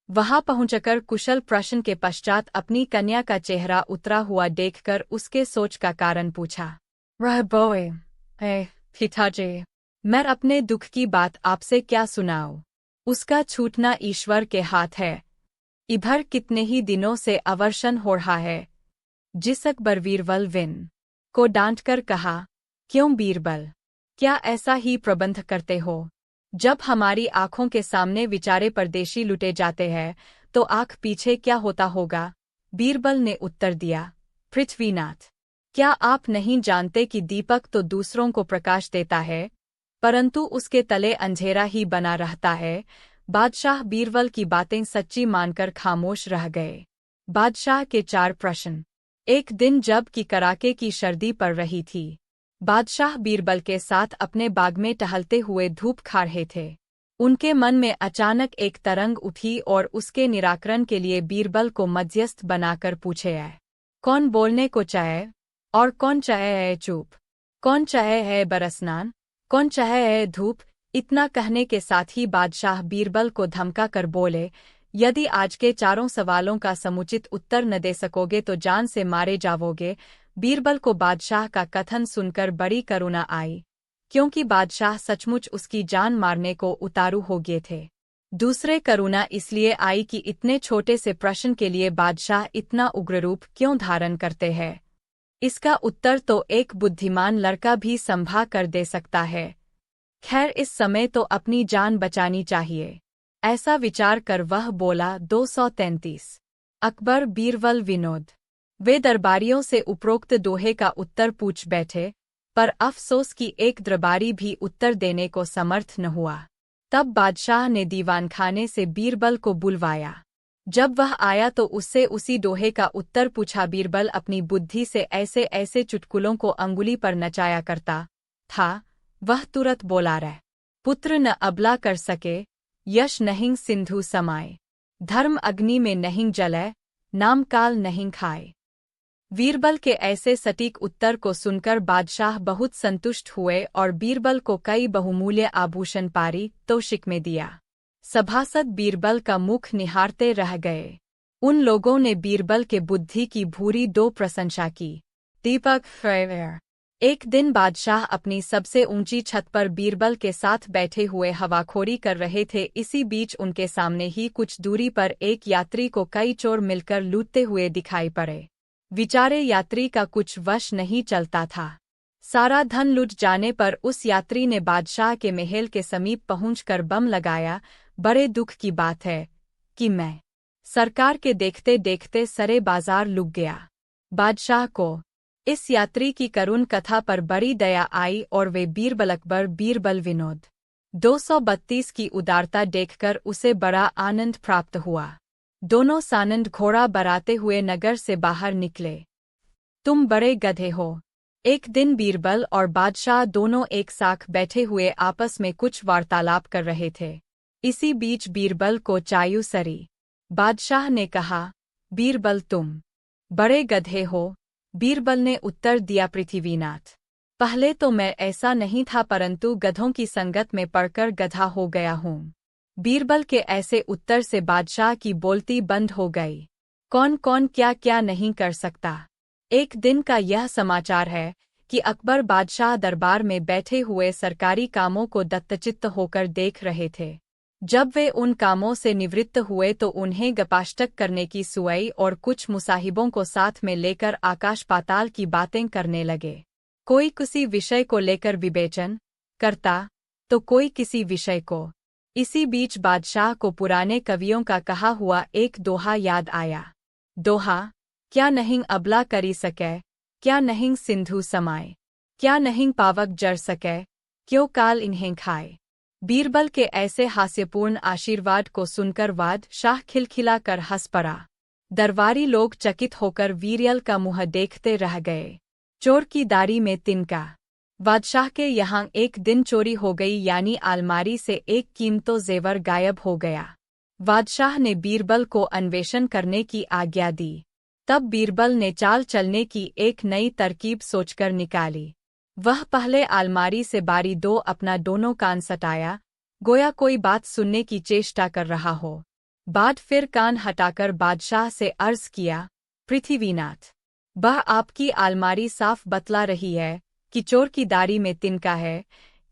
वहां पहुंचकर कुशल प्रश्न के पश्चात अपनी कन्या का चेहरा उतरा हुआ देखकर उसके सोच का कारण पूछा। रह बोए, पिताजी, मैं अपने दुख की बात आपसे क्या सुनाऊं? उसका छूटना ईश्वर के हाथ है। इधर कितने ही दिनों से अवर्षण हो रहा है। जिस अकबर बीरबल विन को डांटकर कहा, क्यों बीरबल, क्या ऐसा ही प्रबंध करते हो? जब हमारी आंखों के सामने बेचारे परदेशी लुटे जाते हैं तो आंख पीछे क्या होता होगा? बीरबल ने उत्तर दिया, पृथ्वीनाथ, क्या आप नहीं जानते कि दीपक तो दूसरों को प्रकाश देता है, परंतु उसके तले अंधेरा ही बना रहता है। बादशाह बीरबल की बातें सच्ची मानकर खामोश रह गए। बादशाह के 4 प्रश्न। एक दिन जब कि कड़ाके की सर्दी पड़ रही थी, बादशाह बीरबल के साथ अपने बाग में टहलते हुए धूप खा रहे थे। उनके मन में अचानक एक तरंग उठी और उसके निराकरण के लिए बीरबल को मध्यस्थ बनाकर पूछे है, कौन बोलने को चाहे और कौन चाहे है चुप, कौन चाहे है बरसनान, कौन चाहे है धूप। इतना कहने के साथ ही बादशाह बीरबल को धमका कर बोले, यदि आज के चारों सवालों का समुचित उत्तर न दे सकोगे तो जान से मारे जाओगे। बीरबल को बादशाह का कथन सुनकर बड़ी करुणा आई, क्योंकि बादशाह सचमुच उसकी जान मारने को उतारू हो गए थे। दूसरे करुणा इसलिए आई कि इतने छोटे से प्रश्न के लिए बादशाह इतना उग्र रूप क्यों धारण करते हैं। इसका उत्तर तो एक बुद्धिमान लड़का भी संभा कर दे सकता है। खैर, इस समय तो अपनी जान बचानी चाहिए। ऐसा विचार कर वह बोला। 233 अकबर बीरबल विनोद। वे दरबारियों से उपरोक्त दोहे का उत्तर पूछ बैठे, पर अफसोस कि एक दरबारी भी उत्तर देने को समर्थ न हुआ। तब बादशाह ने दीवानखाने से बीरबल को बुलवाया। जब वह आया तो उससे उसी दोहे का उत्तर पूछा। बीरबल अपनी बुद्धि से ऐसे ऐसे चुटकुलों को अंगुली पर नचाया करता था, वह तुरंत बोला, रह पुत्र न अबला कर सके, यश नहीं सिंधु समाए, धर्म अग्नि में नहीं जले, नाम काल नहीं खाए। बीरबल के ऐसे सटीक उत्तर को सुनकर बादशाह बहुत संतुष्ट हुए और बीरबल को कई बहुमूल्य आभूषण पारितोषिक में दिया। सभासद बीरबल का मुख निहारते रह गए। उन लोगों ने बीरबल के बुद्धि की भूरी दो प्रशंसा की। दीपक फेयर। एक दिन बादशाह अपनी सबसे ऊंची छत पर बीरबल के साथ बैठे हुए हवाखोरी कर रहे थे। इसी बीच उनके सामने ही कुछ दूरी पर एक यात्री को कई चोर मिलकर लूटते हुए दिखाई पड़े। बेचारे यात्री का कुछ वश नहीं चलता था। सारा धन लुट जाने पर उस यात्री ने बादशाह के महल के समीप पहुंचकर बम लगाया। बड़े दुख की बात है कि मैं सरकार के देखते देखते सरे बाजार लुट गया। बादशाह को इस यात्री की करुण कथा पर बड़ी दया आई और वे बीरबल अकबर बीरबल विनोद 232 की उदारता देखकर उसे बड़ा आनंद प्राप्त हुआ। दोनों सानंद घोड़ा बराते हुए नगर से बाहर निकले। तुम बड़े गधे हो। एक दिन बीरबल और बादशाह दोनों एक साथ बैठे हुए आपस में कुछ वार्तालाप कर रहे थे। इसी बीच बीरबल को चायु सरी। बादशाह ने कहा, बीरबल तुम बड़े गधे हो। बीरबल ने उत्तर दिया, पृथ्वीनाथ, पहले तो मैं ऐसा नहीं था, परंतु गधों की संगत में पड़कर गधा हो गया हूँ। बीरबल के ऐसे उत्तर से बादशाह की बोलती बंद हो गई। कौन कौन क्या क्या नहीं कर सकता। एक दिन का यह समाचार है कि अकबर बादशाह दरबार में बैठे हुए सरकारी कामों को दत्तचित्त होकर देख रहे थे। जब वे उन कामों से निवृत्त हुए तो उन्हें गपाष्टक करने की सुई और कुछ मुसाहिबों को साथ में लेकर आकाश पाताल की बातें करने लगे। कोई किसी विषय को लेकर विवेचन करता तो कोई किसी विषय को। इसी बीच बादशाह को पुराने कवियों का कहा हुआ एक दोहा याद आया। दोहा, क्या नहीं अबला करी सके, क्या नहीं सिंधु समाए, क्या नहीं पावक जर सके, क्यों काल इन्हें खाए। बीरबल के ऐसे हास्यपूर्ण आशीर्वाद को सुनकर बादशाह खिलखिला कर हंस पड़ा। दरबारी लोग चकित होकर बीरबल का मुंह देखते रह गए। चोर की दाढ़ी में तिनका। बादशाह के यहाँ एक दिन चोरी हो गई, यानी अलमारी से एक कीमतो जेवर गायब हो गया। बादशाह ने बीरबल को अन्वेषण करने की आज्ञा दी। तब बीरबल ने चाल चलने की एक नई तरकीब सोचकर निकाली। वह पहले अलमारी से बारी दो अपना दोनों कान सटाया, गोया कोई बात सुनने की चेष्टा कर रहा हो। बाद फिर कान हटाकर बादशाह से अर्ज किया, पृथ्वीनाथ, वह आपकी अलमारी साफ बतला रही है कि चोर की दाढ़ी में तिनका है।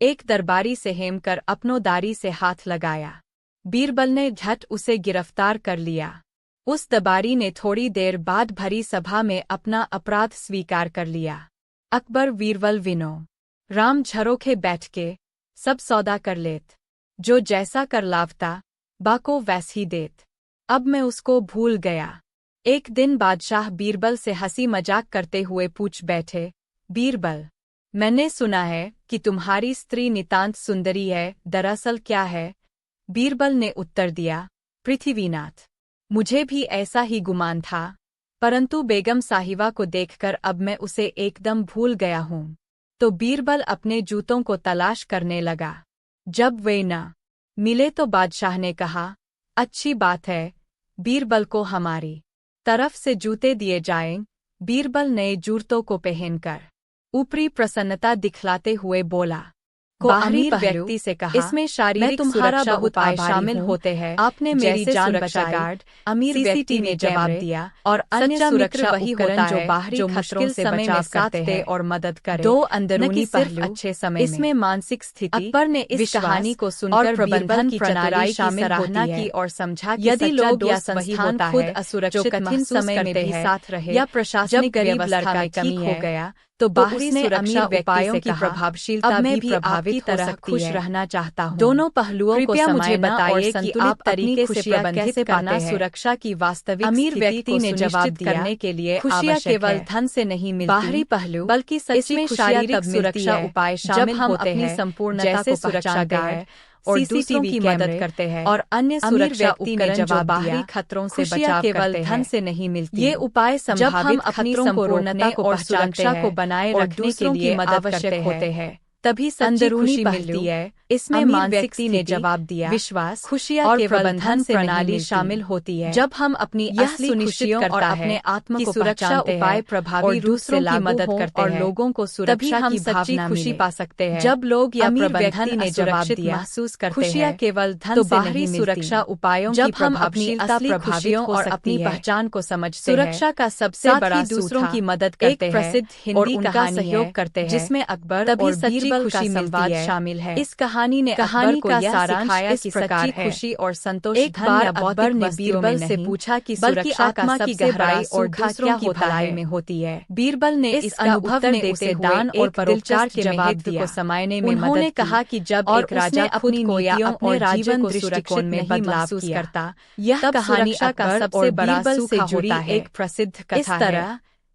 एक दरबारी से हेम कर अपनों दाढ़ी से हाथ लगाया। बीरबल ने झट उसे गिरफ्तार कर लिया। उस दरबारी ने थोड़ी देर बाद भरी सभा में अपना अपराध स्वीकार कर लिया। अकबर बीरबल विनो राम झरोखे बैठ के सब सौदा कर लेत, जो जैसा कर लावता बाको वैस ही देत। अब मैं उसको भूल गया। एक दिन बादशाह बीरबल से हंसी मजाक करते हुए पूछ बैठे, बीरबल, मैंने सुना है कि तुम्हारी स्त्री नितांत सुंदरी है, दरअसल क्या है। बीरबल ने उत्तर दिया, पृथ्वीनाथ, मुझे भी ऐसा ही गुमान था, परंतु बेगम साहिबा को देखकर अब मैं उसे एकदम भूल गया हूँ। तो बीरबल अपने जूतों को तलाश करने लगा। जब वे न मिले तो बादशाह ने कहा, अच्छी बात है, बीरबल को हमारी तरफ से जूते दिए जाएं। बीरबल नए जूतों को पहनकर ऊपरी प्रसन्नता दिखलाते हुए बोला। बाहरी व्यक्ति से कहा, इसमें शारीरिक सुरक्षा उपाय शामिल होते हैं, आपने मेरी जान बचाई। गार्ड अमीर व्यक्ति ने जवाब दिया, और अन्य सुरक्षा वही होता है जो बाहरी खतरों से बचाव करते हैं और मदद करे। दो अंदरूनी पहलू अच्छे समय इसमें मानसिक स्थिति। अकबर ने इस कहानी को सुनकर प्रबंधन की प्रणाली शामिल सराहना की और समझा कि यदि लोग या संस्थान खुद असुरक्षित कठिन समय में भी साथ रहे या प्रशासनिक व्यवस्था में कमी हो गया तो बाहरी सुरक्षा उपायों की प्रभावशीलता भी प्रभावित तरह खुश रहना चाहता हूँ। दोनों पहलुओं को मुझे बताइए कि आप तरीके से कैसे पाना सुरक्षा की वास्तविक अमीर व्यक्ति ने जवाब करने के लिए खुशियाँ केवल धन से नहीं मिलती बाहरी पहलू बल्कि सच्ची शारीरिक सुरक्षा उपाय शामिल होते हैं संपूर्णता को पहचानते हैं और दूसरों की मदद करते हैं और अन्य सुरक्षा उपकरण जो बाहरी खतरों से बचाव केवल धन से नहीं मिलती। ये उपाय संभावित खतरों को रोकने और सुरक्षा को बनाए रखने के लिए आवश्यक होते हैं, तभी अंदरूनी मिलती है। इसमें मानसिक व्यक्ति ने जवाब दिया, विश्वास, खुशियाँ और प्रबंधन प्रणाली शामिल होती है। जब हम अपनी असली खुशियों और अपने आत्म की सुरक्षा उपाय प्रभावी रूप से की मदद करते हैं और लोगों को सुरक्षा की सच्ची खुशी पा सकते हैं। जब लोग या प्रबंधन ने जवाब दिया महसूस करते हैं खुशियाँ केवल धन तो बाहरी सुरक्षा उपायों जब हम अपनी असली खुशियों और अपनी पहचान को समझते हैं सुरक्षा का सबसे बड़ा दूसरों की मदद करते हैं। प्रसिद्ध हिंदी कहानी सहयोग करते हैं जिसमें अकबर और बीरबल का संवाद शामिल है। इस कहानी का सारांश इस प्रकार है, खुशी और संतोष। एक बार अकबर ने बीरबल से पूछा कि सुरक्षा का सबसे गहराई और दूसरों की भलाई में होती है। बीरबल ने इस अनुभव ने उसे दान और परोपकार के महत्व को समझने में उन्होंने कहा कि जब एक राजा अपनी नीतियों और जीवन दृष्टिकोण में बदलाव करता, यह कहानी का सबसे बड़ा सुख से जुड़ी एक प्रसिद्ध कथा है।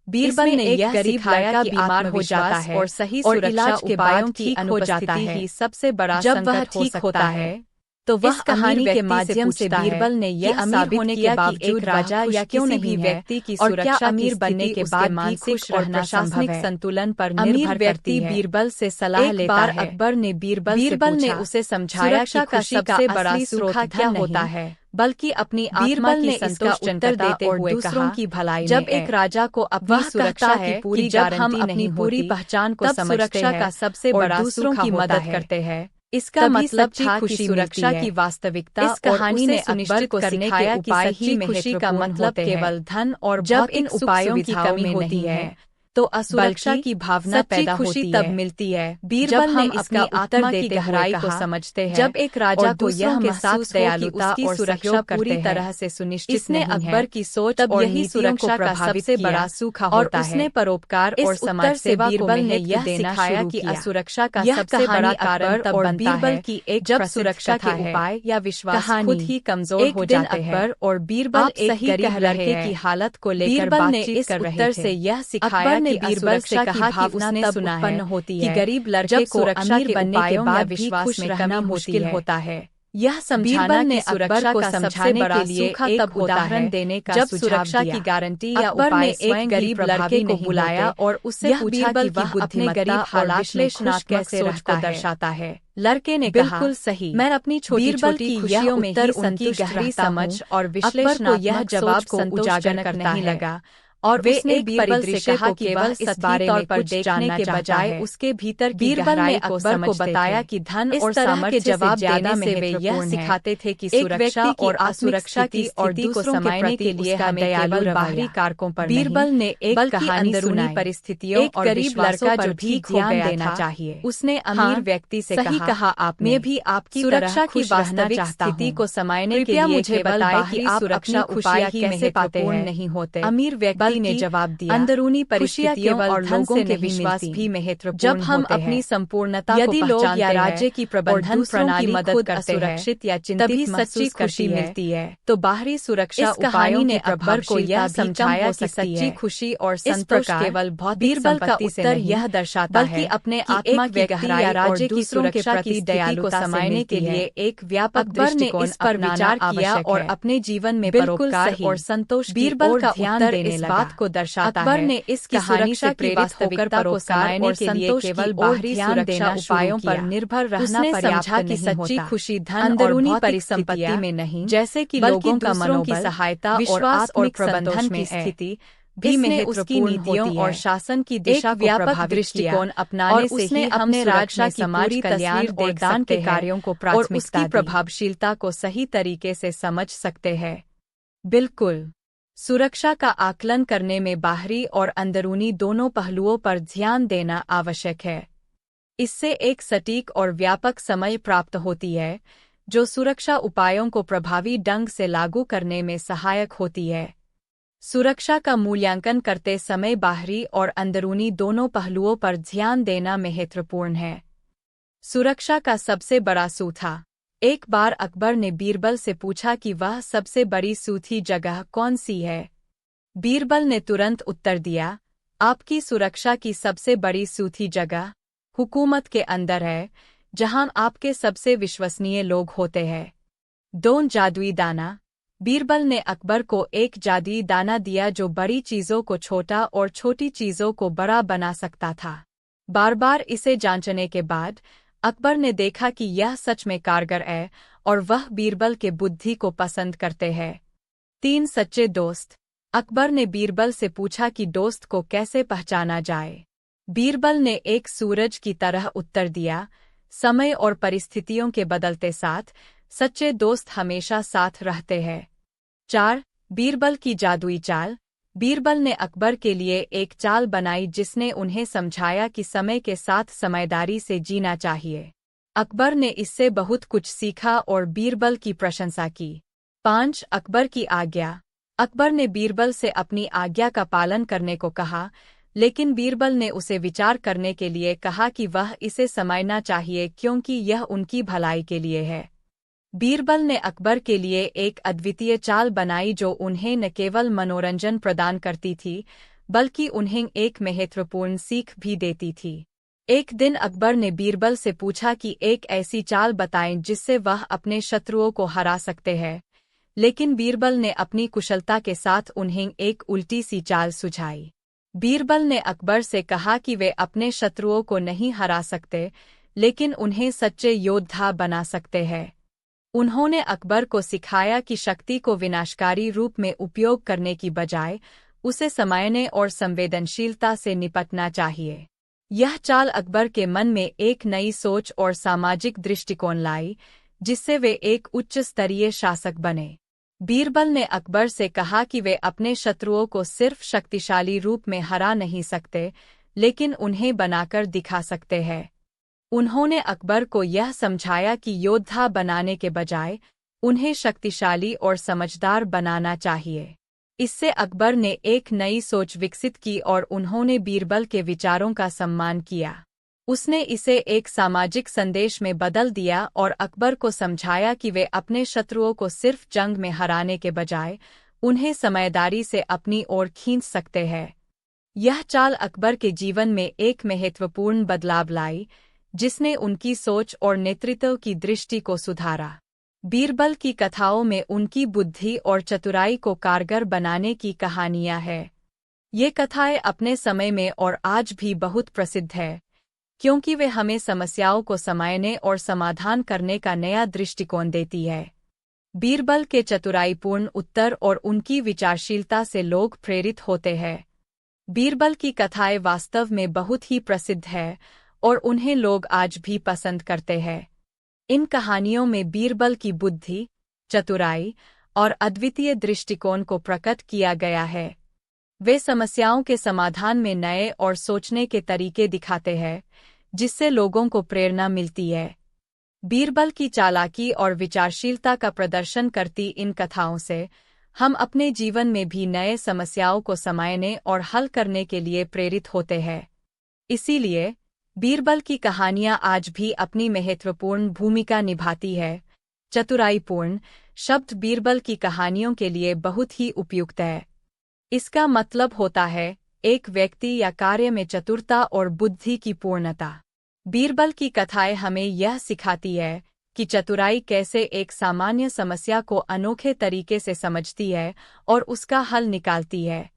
बीरबल ने यह सिखाया कि बीमार हो जाता है और सही सुरक्षा उपायों की अनुपस्थिति ही सबसे बड़ा संकट हो सकता है। तो वह कहानी के माध्यम से बीरबल ने यह साबित किया कि एक राजा या क्यों नहीं व्यक्ति की सुरक्षा अमीर बनने के बाद मानसिक और प्रशासनिक संतुलन पर निर्भर करती है। बीरबल से सलाह लेता है। अकबर ने बीरबल ने उसे समझाया कि खुशी का बड़ा स्रोत क्या होता है, बल्कि अपनी आत्मा की संतुष्टि देते हुए दूसरों की भलाई। जब एक राजा को अपनी सुरक्षा की पूरी गारंटी नहीं पूरी पहचान को सुरक्षा का सबसे बड़ा दूसरों की मदद करते हैं। इसका मतलब था कि सुरक्षा की वास्तविकता। इस कहानी ने अकबर को सिखाया कि सच्ची खुशी का मतलब केवल धन और जब इन उपायों की कमी होती है तो असुरक्षा की भावना पैदा होती है। तब मिलती है। बीरबल ने इसका आत्मा की गहराई को समझते हैं। जब एक राजा को यह महसूस दयालुता और सुरक्षा पूरी तरह से सुनिश्चित इसने अकबर की सोच तब यही सुरक्षा का सबसे बड़ा सुख होता है और उसने परोपकार और समाज सेवा बीरबल ने यह सिखाया कि असुरक्षा का सबसे बड़ा कारण तब बनता है कि एक जब सुरक्षा के उपाय या विश्वास खुद ही कमजोर हो जाते हैं। अकबर और बीरबल एक गरीब लड़के की हालत को लेकर बातचीत कर रहे थे। से यह सिखाया ने बीरबल से कहा कि उसने सुना है कि गरीब लड़के को अमीर बनने के बाद विश्वास में रहना मुश्किल होता है। यह समझाना ने अकबर को समझाने के लिए एक उदाहरण देने का जब सुरक्षा की गारंटी या उपाय एक गरीब लड़के को बुलाया और उससे पूछा कि वह अपने गरीब हालात विश्लेषणात्मक सोच को दर्शाता है। लड़के ने कहा, बिल्कुल सही, मैं अपनी छोटी-छोटी खुशियों में ही उनकी गहरी समझ और विश्लेषणात्मक जवाब को उजागर करता नहीं लगा और वे एक बीरबल से कहा कि केवल इस बारे में पर देखने के बजाय उसके भीतर बीरबल ने अकबर को बताया कि धन और सामर्थ्य जवाब देने से वे यह सिखाते थे कि सुरक्षा और असुरक्षा की और दूसरों को समझने के लिए हमें केवल बाहरी कारकों पर बीरबल ने एक कहानी सुनाई परिस्थितियों और गरीब लड़का जो ठीक ध्यान देना चाहिए। उसने अमीर व्यक्ति से कहा, आपने भी आपकी सुरक्षा की वास्तविक स्थिति को समझने के लिए मुझे बताएं कि आप सुरक्षा उपाय ही महत्वपूर्ण नहीं होते। अमीर व्यक्ति ने जवाब दिया, अंदरूनी परिस्थितियों और लोगों के विश्वास भी महत्वपूर्ण जब हम अपनी संपूर्णता यदि लोग या राज्य की प्रबंधन प्रणाली मदद करते सुरक्षित या चिंतित सच्ची खुशी मिलती है तो बाहरी सुरक्षा उपायों ने अकबर को यह समझाया कि सच्ची खुशी और संतोष केवल भौतिक संपत्ति से नहीं यह दर्शाता है बल्कि अपने आत्मा की गहराई और राज्य की सुरक्षा की दयालुता समझने के लिए एक व्यापक दृष्टिकोण इस पर विचार किया और अपने जीवन में परोपकार और संतोष बीरबल का ध्यान देने लगा। बात को दर्शाता है। अकबर ने इस कहानी से प्रेरित होकर परोपकार और संतोष केवल बाहरी सुरक्षा उपायों पर निर्भर रहना पर्याप्त नहीं होता। सच्ची खुशी धन अंदरूनी परिसंपत्ति में नहीं, जैसे कि लोगों का मनोबल, की सहायता, विश्वास और प्रबंधन की स्थिति भी महत्वपूर्ण नीतियों और शासन की दिशा को प्रभावित दृष्टिकोण अपनाने से ही अपने राज्य की पूरी कल्याण और दान के कार्यों को प्राथमिकता और उसकी प्रभावशीलता को सही तरीके से समझ सकते हैं। बिल्कुल, सुरक्षा का आकलन करने में बाहरी और अंदरूनी दोनों पहलुओं पर ध्यान देना आवश्यक है। इससे एक सटीक और व्यापक समझ प्राप्त होती है, जो सुरक्षा उपायों को प्रभावी ढंग से लागू करने में सहायक होती है। सुरक्षा का मूल्यांकन करते समय बाहरी और अंदरूनी दोनों पहलुओं पर ध्यान देना महत्वपूर्ण है। सुरक्षा का सबसे बड़ा सूत्र था। एक बार अकबर ने बीरबल से पूछा कि वह सबसे बड़ी सूथी जगह कौन सी है। बीरबल ने तुरंत उत्तर दिया, आपकी सुरक्षा की सबसे बड़ी सूथी जगह हुकूमत के अंदर है, जहां आपके सबसे विश्वसनीय लोग होते हैं। दो जादुई दाना। बीरबल ने अकबर को एक जादुई दाना दिया जो बड़ी चीजों को छोटा और छोटी चीजों को बड़ा बना सकता था। बार बार इसे जांचने के बाद अकबर ने देखा कि यह सच में कारगर है और वह बीरबल के बुद्धि को पसंद करते हैं। 3 सच्चे दोस्त। अकबर ने बीरबल से पूछा कि दोस्त को कैसे पहचाना जाए। बीरबल ने एक सूरज की तरह उत्तर दिया, समय और परिस्थितियों के बदलते साथ सच्चे दोस्त हमेशा साथ रहते हैं। 4. बीरबल की जादुई चाल। बीरबल ने अकबर के लिए एक चाल बनाई जिसने उन्हें समझाया कि समय के साथ समझदारी से जीना चाहिए। अकबर ने इससे बहुत कुछ सीखा और बीरबल की प्रशंसा की। 5. अकबर की आज्ञा। अकबर ने बीरबल से अपनी आज्ञा का पालन करने को कहा, लेकिन बीरबल ने उसे विचार करने के लिए कहा कि वह इसे समझना चाहिए क्योंकि यह उनकी भलाई के लिए है। बीरबल ने अकबर के लिए एक अद्वितीय चाल बनाई जो उन्हें न केवल मनोरंजन प्रदान करती थी, बल्कि उन्हें एक महत्वपूर्ण सीख भी देती थी। एक दिन अकबर ने बीरबल से पूछा कि एक ऐसी चाल बताएं जिससे वह अपने शत्रुओं को हरा सकते हैं, लेकिन बीरबल ने अपनी कुशलता के साथ उन्हें एक उल्टी सी चाल सुझाई। बीरबल ने अकबर से कहा कि वे अपने शत्रुओं को नहीं हरा सकते, लेकिन उन्हें सच्चे योद्धा बना सकते हैं। उन्होंने अकबर को सिखाया कि शक्ति को विनाशकारी रूप में उपयोग करने की बजाय उसे समझने और संवेदनशीलता से निपटना चाहिए। यह चाल अकबर के मन में एक नई सोच और सामाजिक दृष्टिकोण लाई, जिससे वे एक उच्च स्तरीय शासक बने। बीरबल ने अकबर से कहा कि वे अपने शत्रुओं को सिर्फ शक्तिशाली रूप में हरा नहीं सकते, लेकिन उन्हें बनाकर दिखा सकते हैं। उन्होंने अकबर को यह समझाया कि योद्धा बनाने के बजाय उन्हें शक्तिशाली और समझदार बनाना चाहिए। इससे अकबर ने एक नई सोच विकसित की और उन्होंने बीरबल के विचारों का सम्मान किया। उसने इसे एक सामाजिक संदेश में बदल दिया और अकबर को समझाया कि वे अपने शत्रुओं को सिर्फ जंग में हराने के बजाय उन्हें समझदारी से अपनी ओर खींच सकते हैं। यह चाल अकबर के जीवन में एक महत्वपूर्ण बदलाव लाई, जिसने उनकी सोच और नेतृत्व की दृष्टि को सुधारा। बीरबल की कथाओं में उनकी बुद्धि और चतुराई को कारगर बनाने की कहानियां हैं। ये कथाएं अपने समय में और आज भी बहुत प्रसिद्ध है, क्योंकि वे हमें समस्याओं को समझने और समाधान करने का नया दृष्टिकोण देती है। बीरबल के चतुराईपूर्ण उत्तर और उनकी विचारशीलता से लोग प्रेरित होते हैं। बीरबल की कथाएं वास्तव में बहुत ही प्रसिद्ध है और उन्हें लोग आज भी पसंद करते हैं। इन कहानियों में बीरबल की बुद्धि, चतुराई और अद्वितीय दृष्टिकोण को प्रकट किया गया है। वे समस्याओं के समाधान में नए और सोचने के तरीके दिखाते हैं, जिससे लोगों को प्रेरणा मिलती है। बीरबल की चालाकी और विचारशीलता का प्रदर्शन करती इन कथाओं से हम अपने जीवन में भी नए समस्याओं को समझने और हल करने के लिए प्रेरित होते हैं। इसीलिए बीरबल की कहानियां आज भी अपनी महत्वपूर्ण भूमिका निभाती है। चतुराईपूर्ण शब्द बीरबल की कहानियों के लिए बहुत ही उपयुक्त है। इसका मतलब होता है एक व्यक्ति या कार्य में चतुरता और बुद्धि की पूर्णता। बीरबल की कथाएं हमें यह सिखाती है कि चतुराई कैसे एक सामान्य समस्या को अनोखे तरीके से समझती है और उसका हल निकालती है।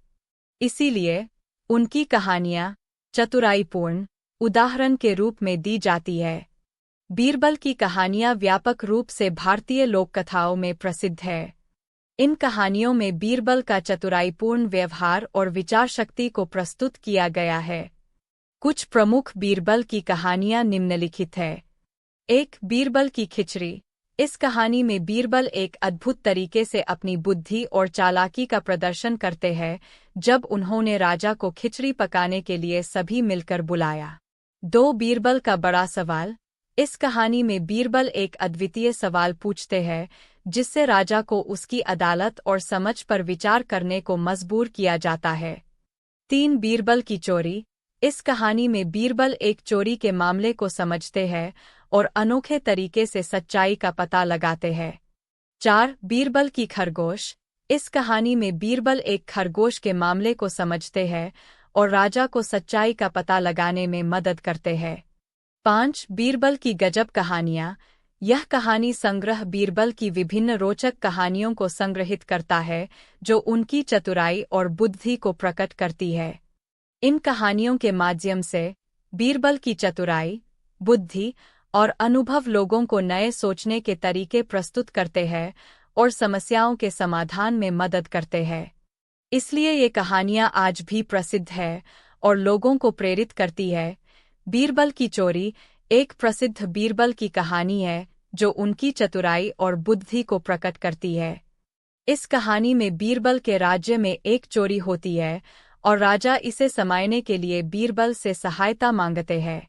इसीलिए उनकी कहानियां चतुराईपूर्ण उदाहरण के रूप में दी जाती है। बीरबल की कहानियां व्यापक रूप से भारतीय लोक कथाओं में प्रसिद्ध है। इन कहानियों में बीरबल का चतुराईपूर्ण व्यवहार और विचार शक्ति को प्रस्तुत किया गया है। कुछ प्रमुख बीरबल की कहानियां निम्नलिखित है। 1. बीरबल की खिचड़ी। इस कहानी में बीरबल एक अद्भुत तरीके से अपनी बुद्धि और चालाकी का प्रदर्शन करते हैं जब उन्होंने राजा को खिचड़ी पकाने के लिए सभी मिलकर बुलाया। 2. बीरबल का बड़ा सवाल। इस कहानी में बीरबल एक अद्वितीय सवाल पूछते हैं जिससे राजा को उसकी अदालत और समझ पर विचार करने को मजबूर किया जाता है। 3. बीरबल की चोरी। इस कहानी में बीरबल एक चोरी के मामले को समझते हैं और अनोखे तरीके से सच्चाई का पता लगाते हैं। 4. बीरबल की खरगोश। इस कहानी में बीरबल एक खरगोश के मामले को समझते हैं और राजा को सच्चाई का पता लगाने में मदद करते हैं। 5. बीरबल की गजब कहानियां। यह कहानी संग्रह बीरबल की विभिन्न रोचक कहानियों को संग्रहित करता है जो उनकी चतुराई और बुद्धि को प्रकट करती है। इन कहानियों के माध्यम से बीरबल की चतुराई, बुद्धि और अनुभव लोगों को नए सोचने के तरीके प्रस्तुत करते हैं और समस्याओं के समाधान में मदद करते हैं। इसलिए ये कहानियां आज भी प्रसिद्ध है और लोगों को प्रेरित करती है। बीरबल की चोरी एक प्रसिद्ध बीरबल की कहानी है जो उनकी चतुराई और बुद्धि को प्रकट करती है। इस कहानी में बीरबल के राज्य में एक चोरी होती है और राजा इसे समायने के लिए बीरबल से सहायता मांगते हैं।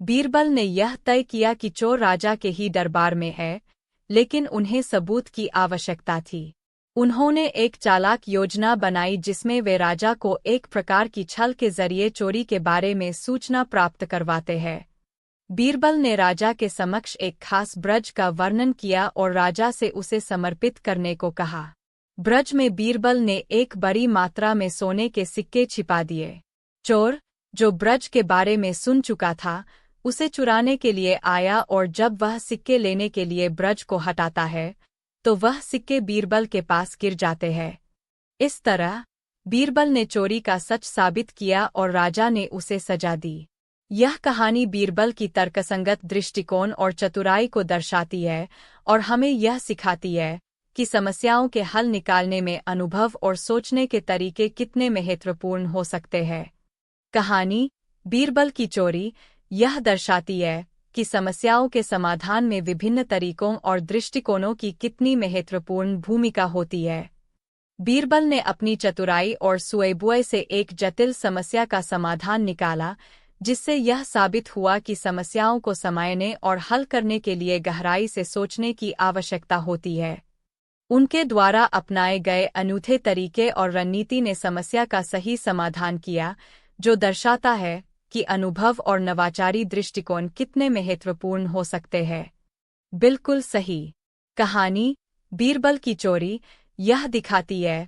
बीरबल ने यह तय किया कि चोर राजा के ही दरबार में है, लेकिन उन्हें सबूत की आवश्यकता थी। उन्होंने एक चालाक योजना बनाई जिसमें वे राजा को एक प्रकार की छल के जरिए चोरी के बारे में सूचना प्राप्त करवाते हैं। बीरबल ने राजा के समक्ष एक खास ब्रज का वर्णन किया और राजा से उसे समर्पित करने को कहा। ब्रज में बीरबल ने एक बड़ी मात्रा में सोने के सिक्के छिपा दिए। चोर, जो ब्रज के बारे में सुन चुका था, उसे चुराने के लिए आया और जब वह सिक्के लेने के लिए ब्रज को हटाता है तो वह सिक्के बीरबल के पास गिर जाते हैं। इस तरह बीरबल ने चोरी का सच साबित किया और राजा ने उसे सजा दी। यह कहानी बीरबल की तर्कसंगत दृष्टिकोण और चतुराई को दर्शाती है और हमें यह सिखाती है कि समस्याओं के हल निकालने में अनुभव और सोचने के तरीके कितने महत्वपूर्ण हो सकते हैं। कहानी बीरबल की चोरी यह दर्शाती है कि समस्याओं के समाधान में विभिन्न तरीकों और दृष्टिकोणों की कितनी महत्वपूर्ण भूमिका होती है। बीरबल ने अपनी चतुराई और सूझबूझ से एक जटिल समस्या का समाधान निकाला, जिससे यह साबित हुआ कि समस्याओं को समझने और हल करने के लिए गहराई से सोचने की आवश्यकता होती है। उनके द्वारा अपनाए गए अनूठे तरीके और रणनीति ने समस्या का सही समाधान किया, जो दर्शाता है कि अनुभव और नवाचारी दृष्टिकोण कितने महत्वपूर्ण हो सकते हैं। बिल्कुल सही। कहानी बीरबल की चोरी यह दिखाती है